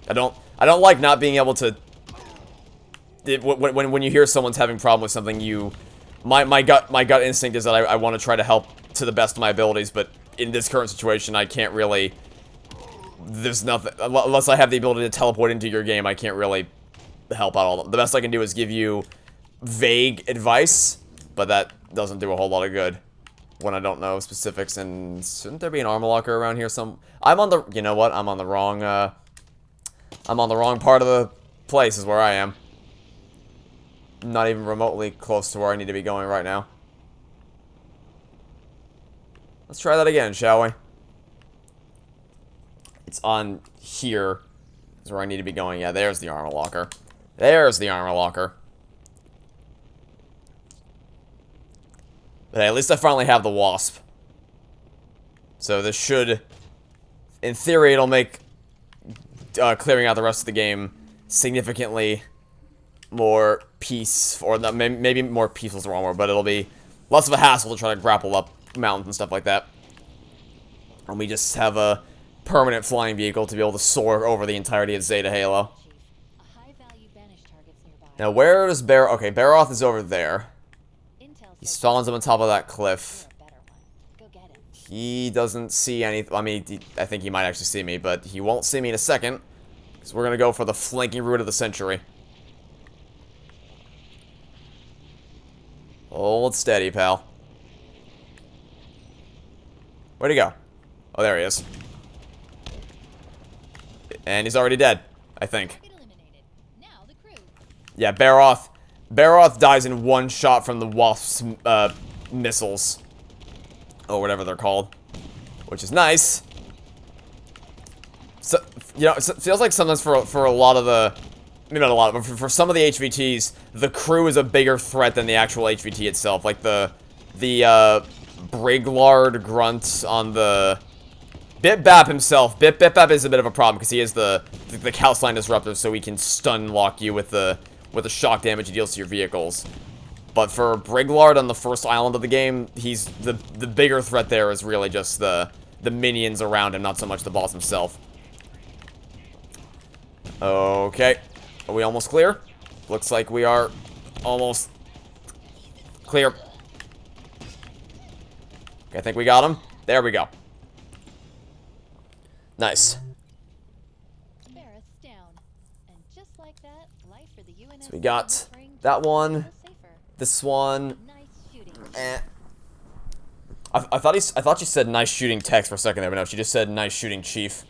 I don't like not being able to. When you hear someone's having a problem with something, my gut instinct is that I want to try to help to the best of my abilities, but in this current situation, I can't really. There's nothing, unless I have the ability to teleport into your game, I can't really help out all of them. The best I can do is give you vague advice, but that doesn't do a whole lot of good when I don't know specifics. And shouldn't there be an armor locker around here? You know what? I'm on the wrong part of the place is where I am. Not even remotely close to where I need to be going right now. Let's try that again, shall we? It's on here is where I need to be going. Yeah, there's the armor locker. There's the armor locker. But hey, at least I finally have the Wasp. So this should, in theory, it'll make clearing out the rest of the game significantly more peace, or maybe more peaceful is the wrong word, but it'll be less of a hassle to try to grapple up mountains and stuff like that. And we just have a permanent flying vehicle to be able to soar over the entirety of Zeta Halo. Now, where does okay, Baroth is over there. He spawns up on top of that cliff. He doesn't see any. I mean, I think he might actually see me, but he won't see me in a second. So we're gonna go for the flanking route of the century. Hold steady, pal. Where'd he go? Oh, there he is. And he's already dead, I think. Yeah, Baroth dies in one shot from the Wasp's missiles. Or whatever they're called. Which is nice. So, you know, it feels like sometimes for a lot of the... Maybe not a lot, but for some of the HVTs, the crew is a bigger threat than the actual HVT itself. Like the Briglard grunt on the... Bip-Bap himself. Bip-Bap is a bit of a problem because he is the calcine disruptor, so he can stun lock you with the shock damage he deals to your vehicles. But for Briglard on the first island of the game, he's the bigger threat there is really just the minions around him, not so much the boss himself. Okay. Are we almost clear? Looks like we are almost clear. Okay, I think we got him. There we go. Nice. So we got that one, this one, eh. I thought she said nice shooting text for a second there, but no, she just said nice shooting chief.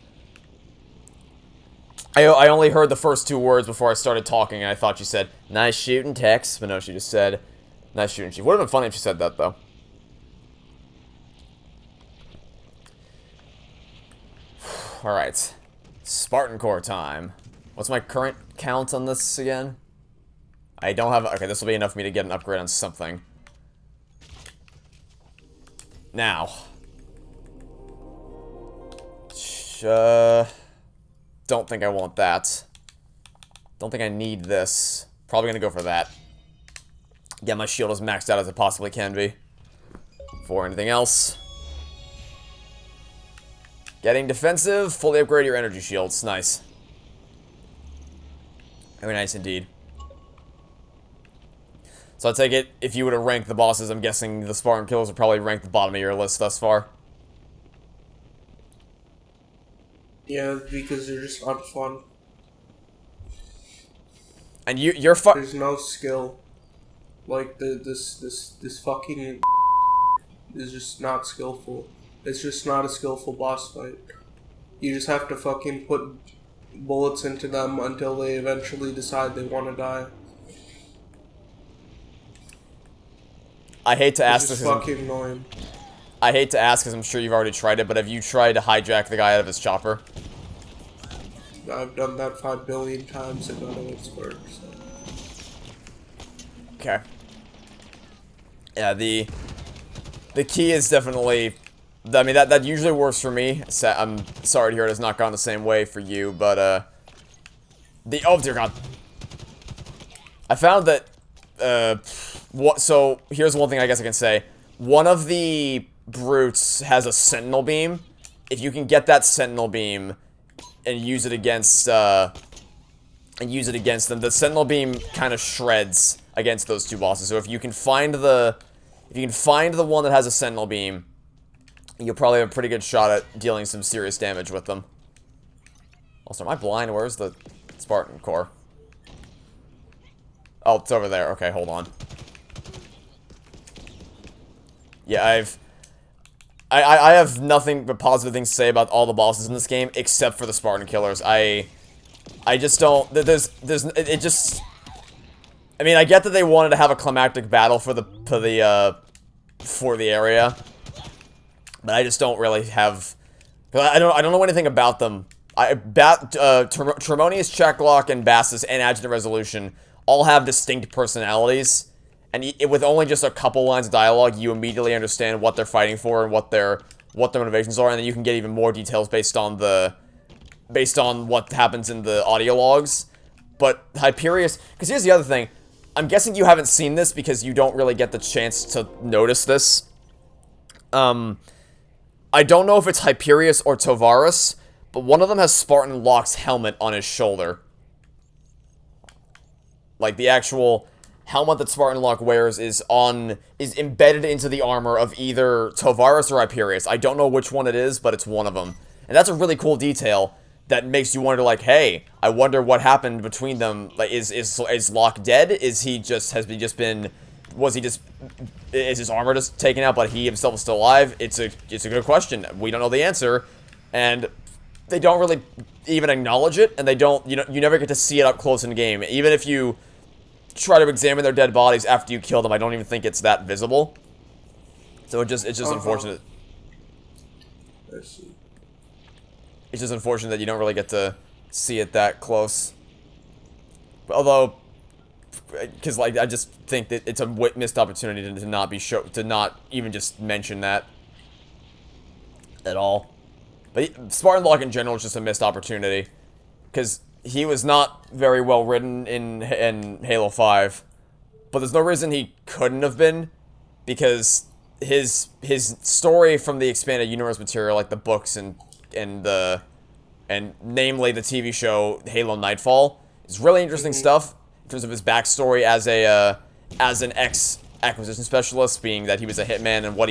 I only heard the first two words before I started talking, and I thought she said nice shooting text, but no, she just said nice shooting chief. Would have been funny if she said that, though. Alright. Spartan core time. What's my current count on this again? I don't have... Okay, this will be enough for me to get an upgrade on something. Now. Don't think I want that. Don't think I need this. Probably gonna go for that. Get my shield as maxed out as it possibly can be. For anything else. Getting defensive, fully upgrade your energy shields. Nice. Very nice indeed. So I take it, if you were to rank the bosses, I'm guessing the Spartan kills would probably rank the bottom of your list thus far. Yeah, because they're just not fun. And you're There's no skill. Like this fucking is just not skillful. It's just not a skillful boss fight. You just have to fucking put bullets into them until they eventually decide they want to die. I hate to ask this. It's fucking annoying. I hate to ask because I'm sure you've already tried it, but have you tried to hijack the guy out of his chopper? I've done that 5 billion times and none of it's worked. So. Okay. Yeah, the key is definitely... I mean, that usually works for me. I'm sorry to hear it has not gone the same way for you, but, oh, dear God. I found that, so, here's one thing I guess I can say. One of the brutes has a sentinel beam. If you can get that sentinel beam and use it against, them, the sentinel beam kind of shreds against those two bosses. So if you can find the one that has a sentinel beam, you'll probably have a pretty good shot at dealing some serious damage with them. Also, am I blind? Where's the Spartan core? Oh, it's over there. Okay, hold on. Yeah, I have nothing but positive things to say about all the bosses in this game, except for the Spartan killers. I just don't... It just... I mean, I get that they wanted to have a climactic battle for the area. But I just don't really have... I don't know anything about them. Tremonius, Checklock, and Bassus, and Adjutant Resolution all have distinct personalities. And with only just a couple lines of dialogue, you immediately understand what they're fighting for and what their motivations are, and then you can get even more details based on what happens in the audio logs. But Hyperius... Because here's the other thing. I'm guessing you haven't seen this because you don't really get the chance to notice this. I don't know if it's Hyperius or Tovarus, but one of them has Spartan Locke's helmet on his shoulder. Like, the actual... helmet that Spartan Locke wears is embedded into the armor of either Tovaris or Hyperius. I don't know which one it is, but it's one of them. And that's a really cool detail that makes you wonder, like, hey, I wonder what happened between them. Like, is Locke dead? Is his armor just taken out, but he himself is still alive? It's a good question. We don't know the answer, and they don't really even acknowledge it, and you never get to see it up close in game. Even if you try to examine their dead bodies after you kill them, I don't even think it's that visible. So it's just unfortunate. I see. It's just unfortunate that you don't really get to see it that close. Although, because like I just think that it's a missed opportunity to not even just mention that at all. But Spartan Locke in general is just a missed opportunity, because he was not very well written in Halo 5, but there's no reason he couldn't have been, because his story from the expanded universe material, like the books and namely the TV show Halo Nightfall, is really interesting stuff in terms of his backstory as an ex-acquisition specialist, being that he was a hitman, and what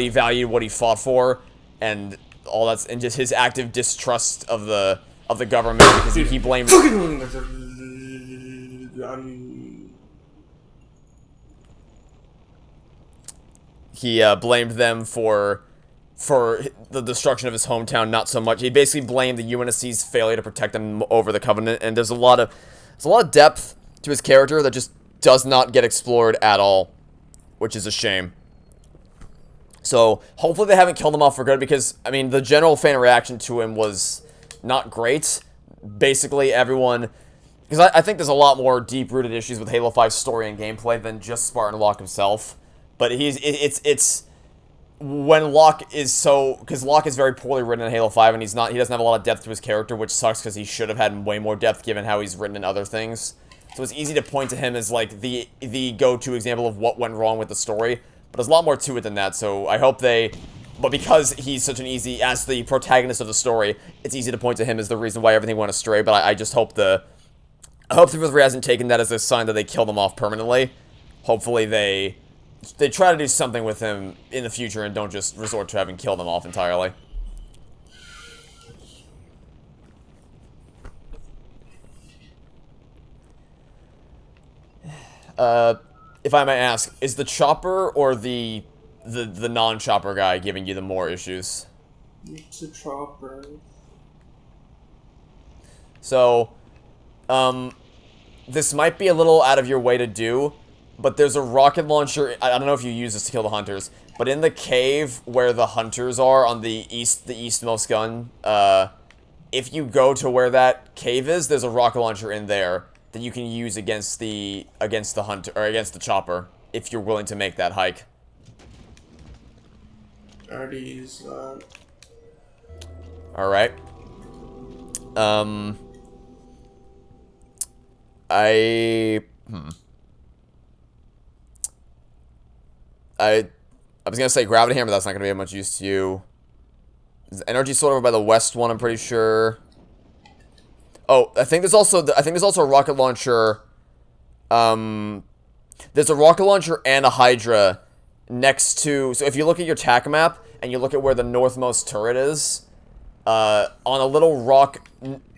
he valued, what he fought for, and all that's, and just his active distrust of the government, because he blamed blamed them for the destruction of his hometown. Not so much. He basically blamed the UNSC's failure to protect them over the Covenant, and there's a lot of depth to his character that just does not get explored at all, which is a shame. So hopefully they haven't killed him off for good, because I mean the general fan reaction to him was not great. Basically everyone, because I think there's a lot more deep-rooted issues with Halo 5's story and gameplay than just Spartan Locke himself. But it's when Locke is because Locke is very poorly written in Halo 5, and he doesn't have a lot of depth to his character, which sucks, because he should have had way more depth given how he's written in other things. So it's easy to point to him as like the go-to example of what went wrong with the story, but there's a lot more to it than that. So I hope but because he's such as the protagonist of the story, it's easy to point to him as the reason why everything went astray. But I just hope 343 hasn't taken that as a sign that they killed him off permanently. Hopefully they try to do something with him in the future and don't just resort to having killed him off entirely. If I may ask, is the chopper or the non-chopper guy giving you the more issues? It's a chopper. So, this might be a little out of your way to do, but there's a rocket launcher. I don't know if you use this to kill the hunters, but in the cave where the hunters are on the eastmost gun, if you go to where that cave is, there's a rocket launcher in there that you can use against the hunter, or against the chopper, if you're willing to make that hike. I already used that. Alright. I was gonna say gravity hammer, that's not gonna be of much use to you. There's energy sword over by the west one, I'm pretty sure. Oh, I think there's also a rocket launcher. There's a rocket launcher and a Hydra next to. So if you look at your TAC map and you look at where the northmost turret is, on a little rock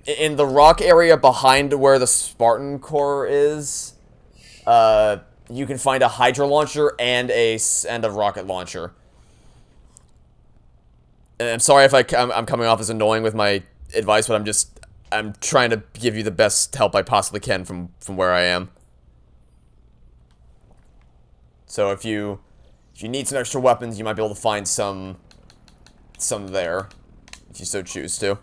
in the rock area behind where the Spartan core is, you can find a Hydra launcher and a rocket launcher. And I'm sorry if I'm coming off as annoying with my advice, but I'm trying to give you the best help I possibly can from where I am. So if you need some extra weapons, you might be able to find some there, if you so choose to.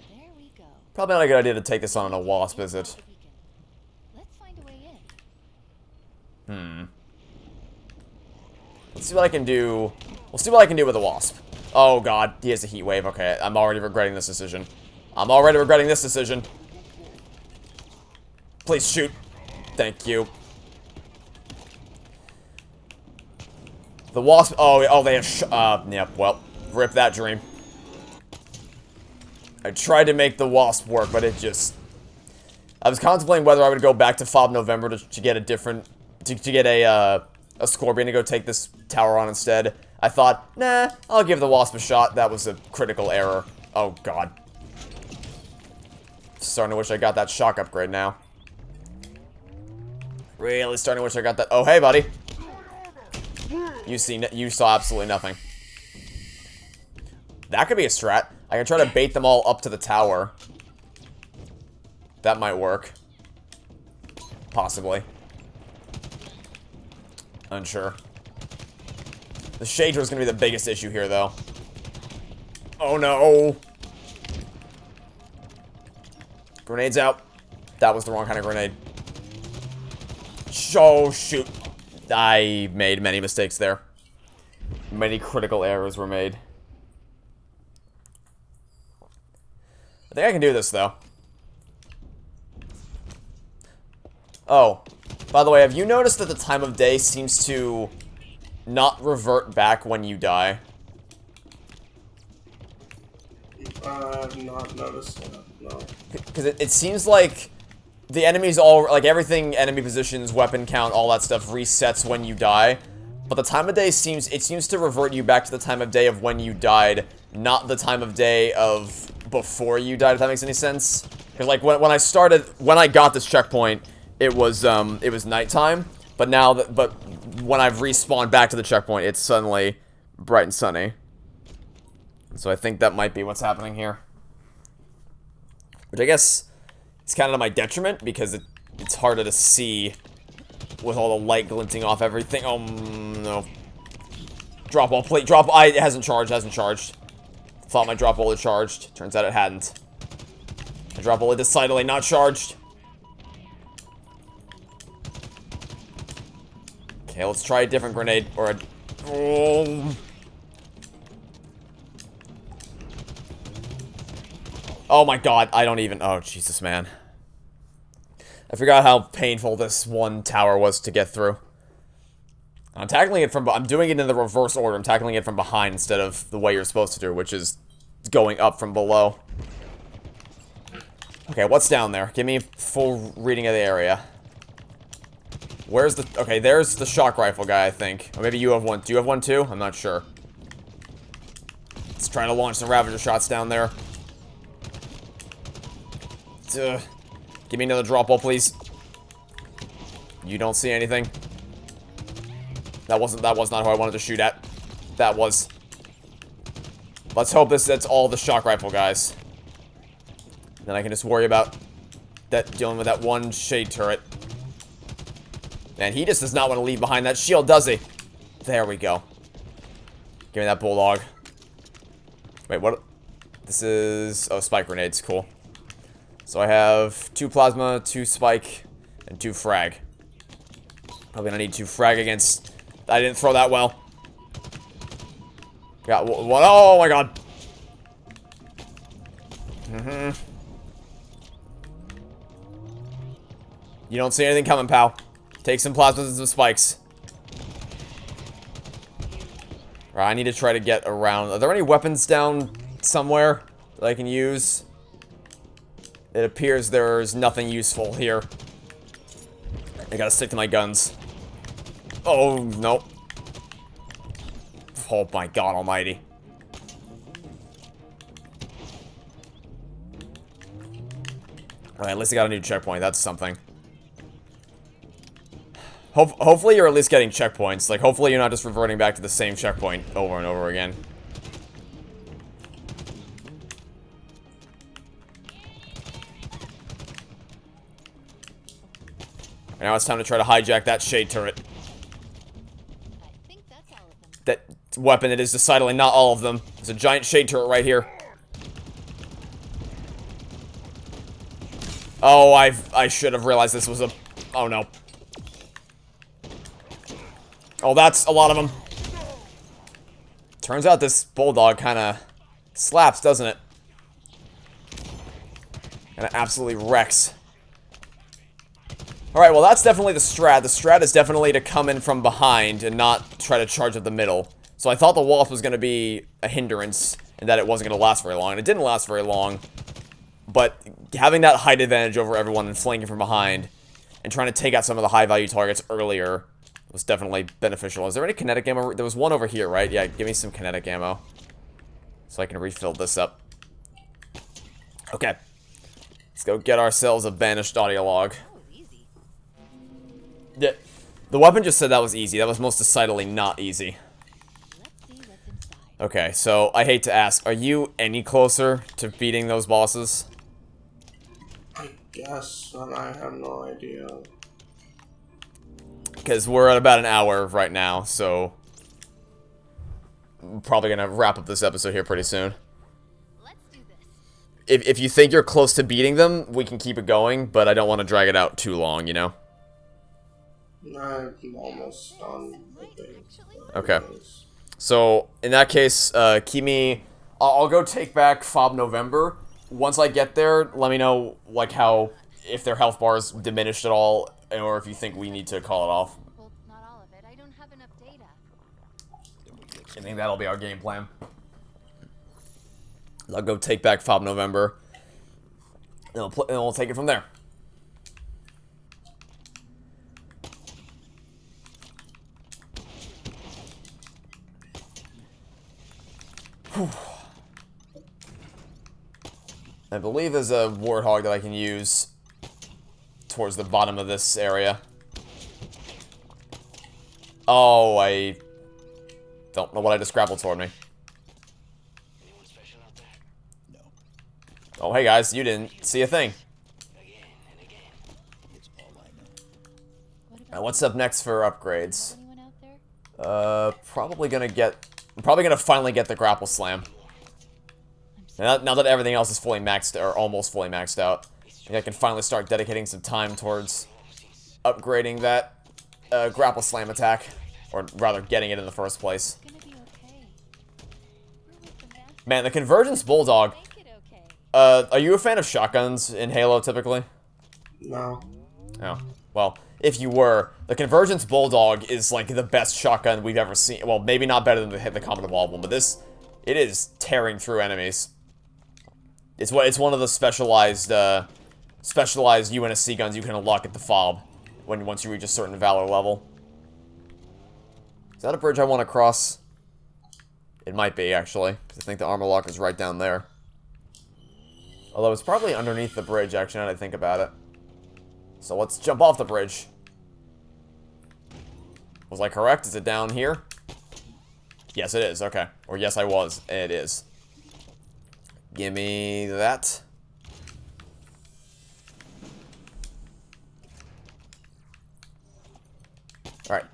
There we go. Probably not a good idea to take this on a wasp, is it? Let's find a way in. Let's see what I can do. We'll see what I can do with a wasp. Oh god, he has a heat wave. Okay, I'm already regretting this decision. Please shoot. Thank you. The wasp. Oh, they have. Yep. Well, rip that dream. I tried to make the wasp work, but it just. I was contemplating whether I would go back to Fob November to get a different. To get a Scorpion to go take this tower on instead. I thought, nah, I'll give the wasp a shot. That was a critical error. Oh, God. Starting to wish I got that shock upgrade now. Really starting to wish I got that. Oh, hey, buddy. You saw absolutely nothing. That could be a strat. I can try to bait them all up to the tower. That might work. Possibly. Unsure. The Shade is going to be the biggest issue here, though. Oh, no. Grenades out. That was the wrong kind of grenade. Oh, shoot. I made many mistakes there. Many critical errors were made. I think I can do this, though. Oh. By the way, have you noticed that the time of day seems to not revert back when you die? I've not noticed that, no. Because it seems like the enemies all, like everything, enemy positions, weapon count, all that stuff resets when you die. But the time of day seems to revert you back to the time of day of when you died, not the time of day of before you died, if that makes any sense. Because like when I got this checkpoint, it was nighttime, but now but when I've respawned back to the checkpoint, it's suddenly bright and sunny. So I think that might be what's happening here. Which I guess is kind of to my detriment, because it's harder to see with all the light glinting off everything. Oh, no. Drop ball, plate, drop. It hasn't charged, Thought my drop ball had charged. Turns out it hadn't. My drop ball is decidedly not charged. Okay, let's try a different grenade, or a... Oh my god, I don't even... Oh, Jesus, man. I forgot how painful this one tower was to get through. I'm tackling it from... I'm doing it in the reverse order. I'm tackling it from behind instead of the way you're supposed to do, which is going up from below. Okay, what's down there? Give me a full reading of the area. Where's the... Okay, there's the shock rifle guy, I think. Or maybe you have one. Do you have one too? I'm not sure. Let's try to launch some Ravager shots down there. Give me another drop ball, please. You don't see anything. That was not who I wanted to shoot at. That was. Let's hope that's all the shock rifle guys. Then I can just worry about dealing with that one shade turret. Man, he just does not want to leave behind that shield, does he? There we go. Give me that bulldog. Wait, what? This is... Oh, spike grenades. Cool. So I have 2 plasma, 2 spike, and 2 frag. Probably gonna need 2 frag against... I didn't throw that well. Got one. Oh my god. You don't see anything coming, pal. Take some plasmas and some spikes. Right, I need to try to get around. Are there any weapons down somewhere that I can use? It appears there's nothing useful here. I gotta stick to my guns. Oh, no. Oh my god almighty. Alright, at least I got a new checkpoint. That's something. Hopefully you're at least getting checkpoints. Like, hopefully you're not just reverting back to the same checkpoint over and over again. Now it's time to try to hijack that shade turret. I think that's all of them. That weapon, it is decidedly not all of them. There's a giant shade turret right here. Oh, I should have realized this was a... Oh, no. Oh, that's a lot of them. Turns out this bulldog kind of slaps, doesn't it? And it absolutely wrecks. Alright, well that's definitely the strat. The strat is definitely to come in from behind and not try to charge up the middle. So I thought the Wasp was going to be a hindrance and that it wasn't going to last very long. And it didn't last very long. But having that height advantage over everyone and flanking from behind and trying to take out some of the high-value targets earlier was definitely beneficial. Is there any kinetic ammo? There was one over here, right? Yeah, give me some kinetic ammo so I can refill this up. Okay. Let's go get ourselves a banished audio log. Oh, easy. Yeah, the weapon just said that was easy. That was most decidedly not easy. Let's see what's inside. Okay, so I hate to ask, are you any closer to beating those bosses? I guess, and I have no idea. Because we're at about an hour right now, so I'm probably gonna wrap up this episode here pretty soon. Let's do this. If you think you're close to beating them, we can keep it going, but I don't want to drag it out too long, you know? I'm almost done with it. Okay. So, in that case, keep me... I'll go take back Fob November. Once I get there, let me know, like, how... If their health bars diminished at all, or if you think we need to call it off. Well, not all of it. I don't have enough data. I think that'll be our game plan. I'll go take back Fob November. And we'll take it from there. Whew. I believe there's a warthog that I can use towards the bottom of this area. Oh, I don't know what I just grappled toward me. Anyone special out there? No, Oh, hey guys, you didn't see a thing. Again and again. it's all I know. What about Now, what's up next for upgrades? anyone out there? Probably gonna get... I'm probably gonna finally get the grapple slam. Now that everything else is fully maxed, or almost fully maxed out, I think I can finally start dedicating some time towards upgrading that grapple slam attack. Or rather, getting it in the first place. It's gonna be okay. We're with the master. Man, the Convergence Bulldog. Make it okay. Are you a fan of shotguns in Halo, typically? No. Oh. Well, if you were, the Convergence Bulldog is, like, the best shotgun we've ever seen. Well, maybe not better than the Common Evolved one, but this... It is tearing through enemies. It's one of the specialized UNSC guns you can unlock at the FOB once you reach a certain Valor level. Is that a bridge I want to cross? It might be, actually, because I think the armor lock is right down there. Although it's probably underneath the bridge, actually, now that I think about it. So let's jump off the bridge. Was I correct? Is it down here? Yes, it is. Okay. Or yes, I was. It is. Give me that. Alright.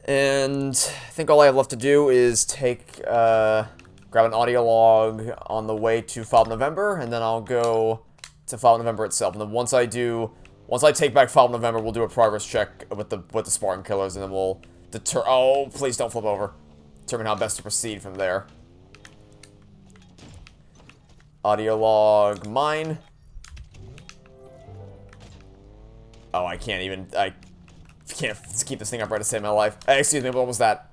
And I think all I have left to do is grab an audio log on the way to Fob November, and then I'll go to Fob November itself. And then once I take back Fob November, we'll do a progress check with the Spartan killers, and then we'll oh, please don't flip over. Determine how best to proceed from there. Audio log mine. Oh, I can't keep this thing upright to save my life. Hey, excuse me, what was that?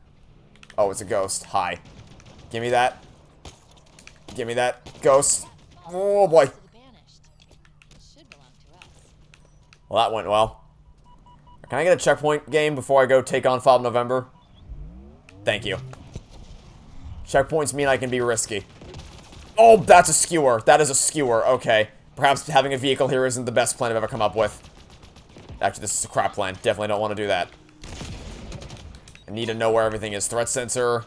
Oh, it's a ghost. Hi. Give me that. Give me that. Ghost. Oh, boy. To the banished. It should belong to us. Well, that went well. Can I get a checkpoint game before I go take on Fob November? Thank you. Checkpoints mean I can be risky. Oh, that's a skewer. That is a skewer. Okay. Perhaps having a vehicle here isn't the best plan I've ever come up with. Actually, this is a crap plan. Definitely don't want to do that. I need to know where everything is. Threat sensor.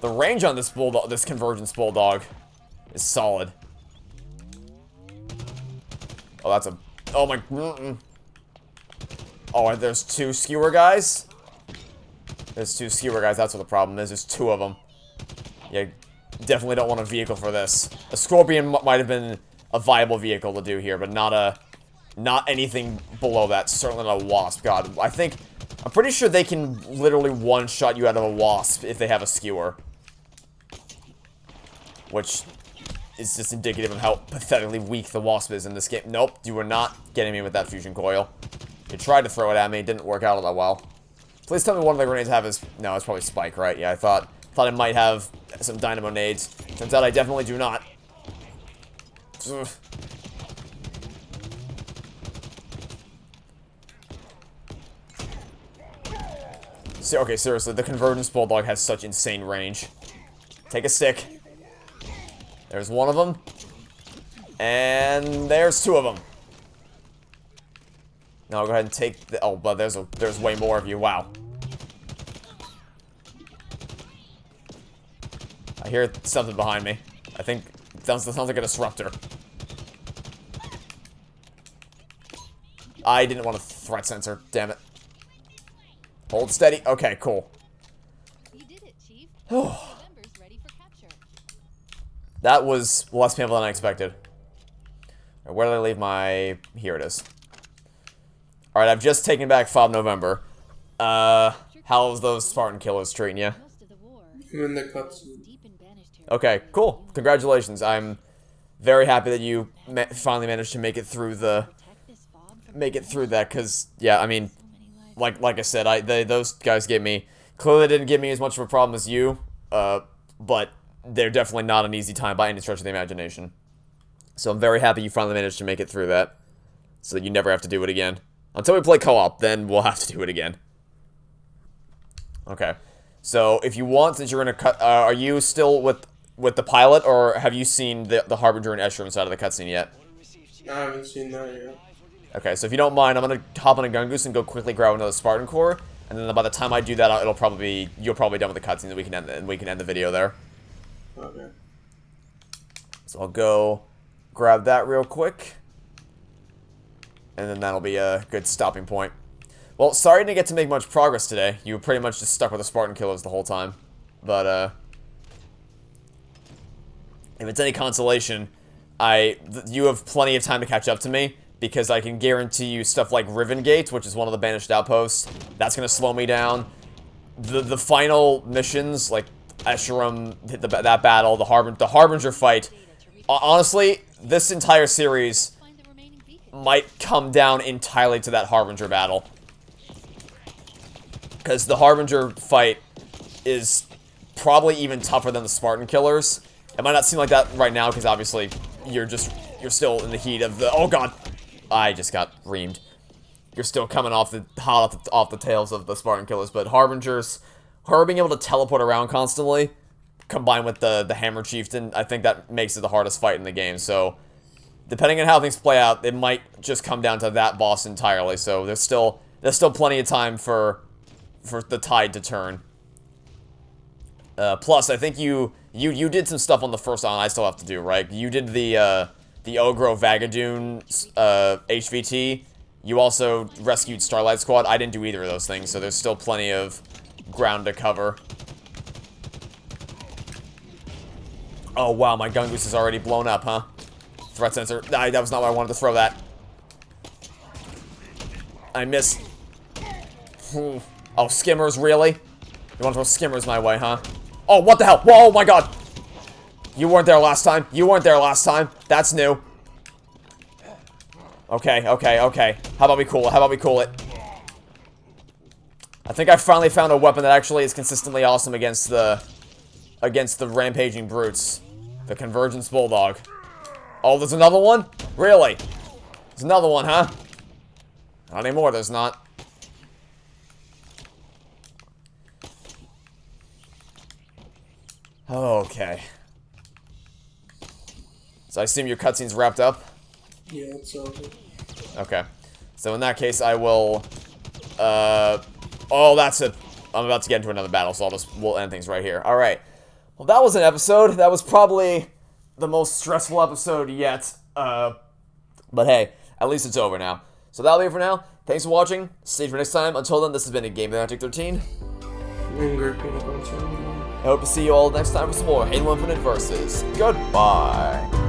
The range on this bulldog, this Convergence Bulldog, is solid. Oh, that's a... Oh, my... Oh, there's two skewer guys? There's two skewer guys. That's what the problem is. There's two of them. Yeah, definitely don't want a vehicle for this. A Scorpion might have been a viable vehicle to do here, but not anything below that. Certainly not a Wasp. God, I'm pretty sure they can literally one-shot you out of a Wasp if they have a skewer. Which is just indicative of how pathetically weak the Wasp is in this game. Nope, you were not getting me with that fusion coil. You tried to throw it at me, it didn't work out all that well. Please tell me one of the grenades I have is... No, it's probably Spike, right? Yeah, I thought it might have some dynamo nades. Turns out I definitely do not. Ugh. So, okay, seriously, the Convergence Bulldog has such insane range. Take a stick. There's one of them. And there's two of them. Now I'll go ahead and take the... Oh, but there's way more of you. Wow. I hear something behind me. I think it sounds like a disruptor. I didn't want a threat sensor. Damn it. Hold steady. Okay, cool. You did it, Chief. Members ready for capture. That was less painful than I expected. Where did I leave my... Here it is. Alright, I've just taken back Fob November. How's those Spartan killers treating you? Most of the war. I'm in the cutscene. Deep in banished territory. Okay, cool. Congratulations. I'm very happy that you finally managed to make it through the... Protect this fob from Make it through that, because, yeah, I mean... so many lives. Like I said, those guys gave me... Clearly didn't give me as much of a problem as you, but they're definitely not an easy time by any stretch of the imagination. So I'm very happy you finally managed to make it through that, so that you never have to do it again. Until we play co-op, then we'll have to do it again. Okay. So, if you want, since you're gonna cut... are you still with the pilot, or have you seen the Harbinger and Escher inside of the cutscene yet? I haven't seen that yet. Okay, so if you don't mind, I'm gonna hop on a Gun Goose and go quickly grab another Spartan core, and then by the time I do that, you'll probably be done with the cutscene, and we can end the video there. Okay. So I'll go grab that real quick, and then that'll be a good stopping point. Well, sorry I didn't get to make much progress today. You were pretty much just stuck with the Spartan killers the whole time. But, if it's any consolation, you have plenty of time to catch up to me, because I can guarantee you stuff like Riven Gate, which is one of the Banished Outposts, that's gonna slow me down. The final missions, like Escherum, that battle, the Harbinger fight, honestly, this entire series Find the remaining beacon. might come down entirely to that Harbinger battle. Because the Harbinger fight is probably even tougher than the Spartan killers. It might not seem like that right now, because obviously you're still in the heat of the... Oh god! I just got reamed. You're still coming off off the tails of the Spartan killers, but Harbingers, her being able to teleport around constantly, combined with the Hammer Chieftain, I think that makes it the hardest fight in the game, so... Depending on how things play out, it might just come down to that boss entirely, so there's still plenty of time for the tide to turn. Plus, I think you did some stuff on the first island I still have to do, right? You did the Ogro Vagadoon HVT. You also rescued Starlight Squad. I didn't do either of those things, so there's still plenty of ground to cover. Oh, wow, my Gun Goose is already blown up, huh? Threat sensor. Nah, that was not why I wanted to throw that. I missed. Oh, skimmers, really? You want to throw skimmers my way, huh? Oh, what the hell? Whoa, oh my god! You weren't there last time. You weren't there last time. That's new. Okay, okay, okay. How about we cool it? How about we cool it? I think I finally found a weapon that actually is consistently awesome against the rampaging brutes. The Convergence Bulldog. Oh, there's another one? Really? There's another one, huh? Not anymore, there's not. Okay. So I assume your cutscene's wrapped up? Yeah, it's over. Okay. So in that case, I will... Oh, that's it. I'm about to get into another battle, so we'll end things right here. Alright. Well, that was an episode. That was probably the most stressful episode yet. But hey, at least it's over now. So that'll be it for now. Thanks for watching. Stay tuned for next time. Until then, this has been a GamingMagic13. And GroupUnicorn71. I hope to see you all next time for some more Halo Infinite Versus. Goodbye.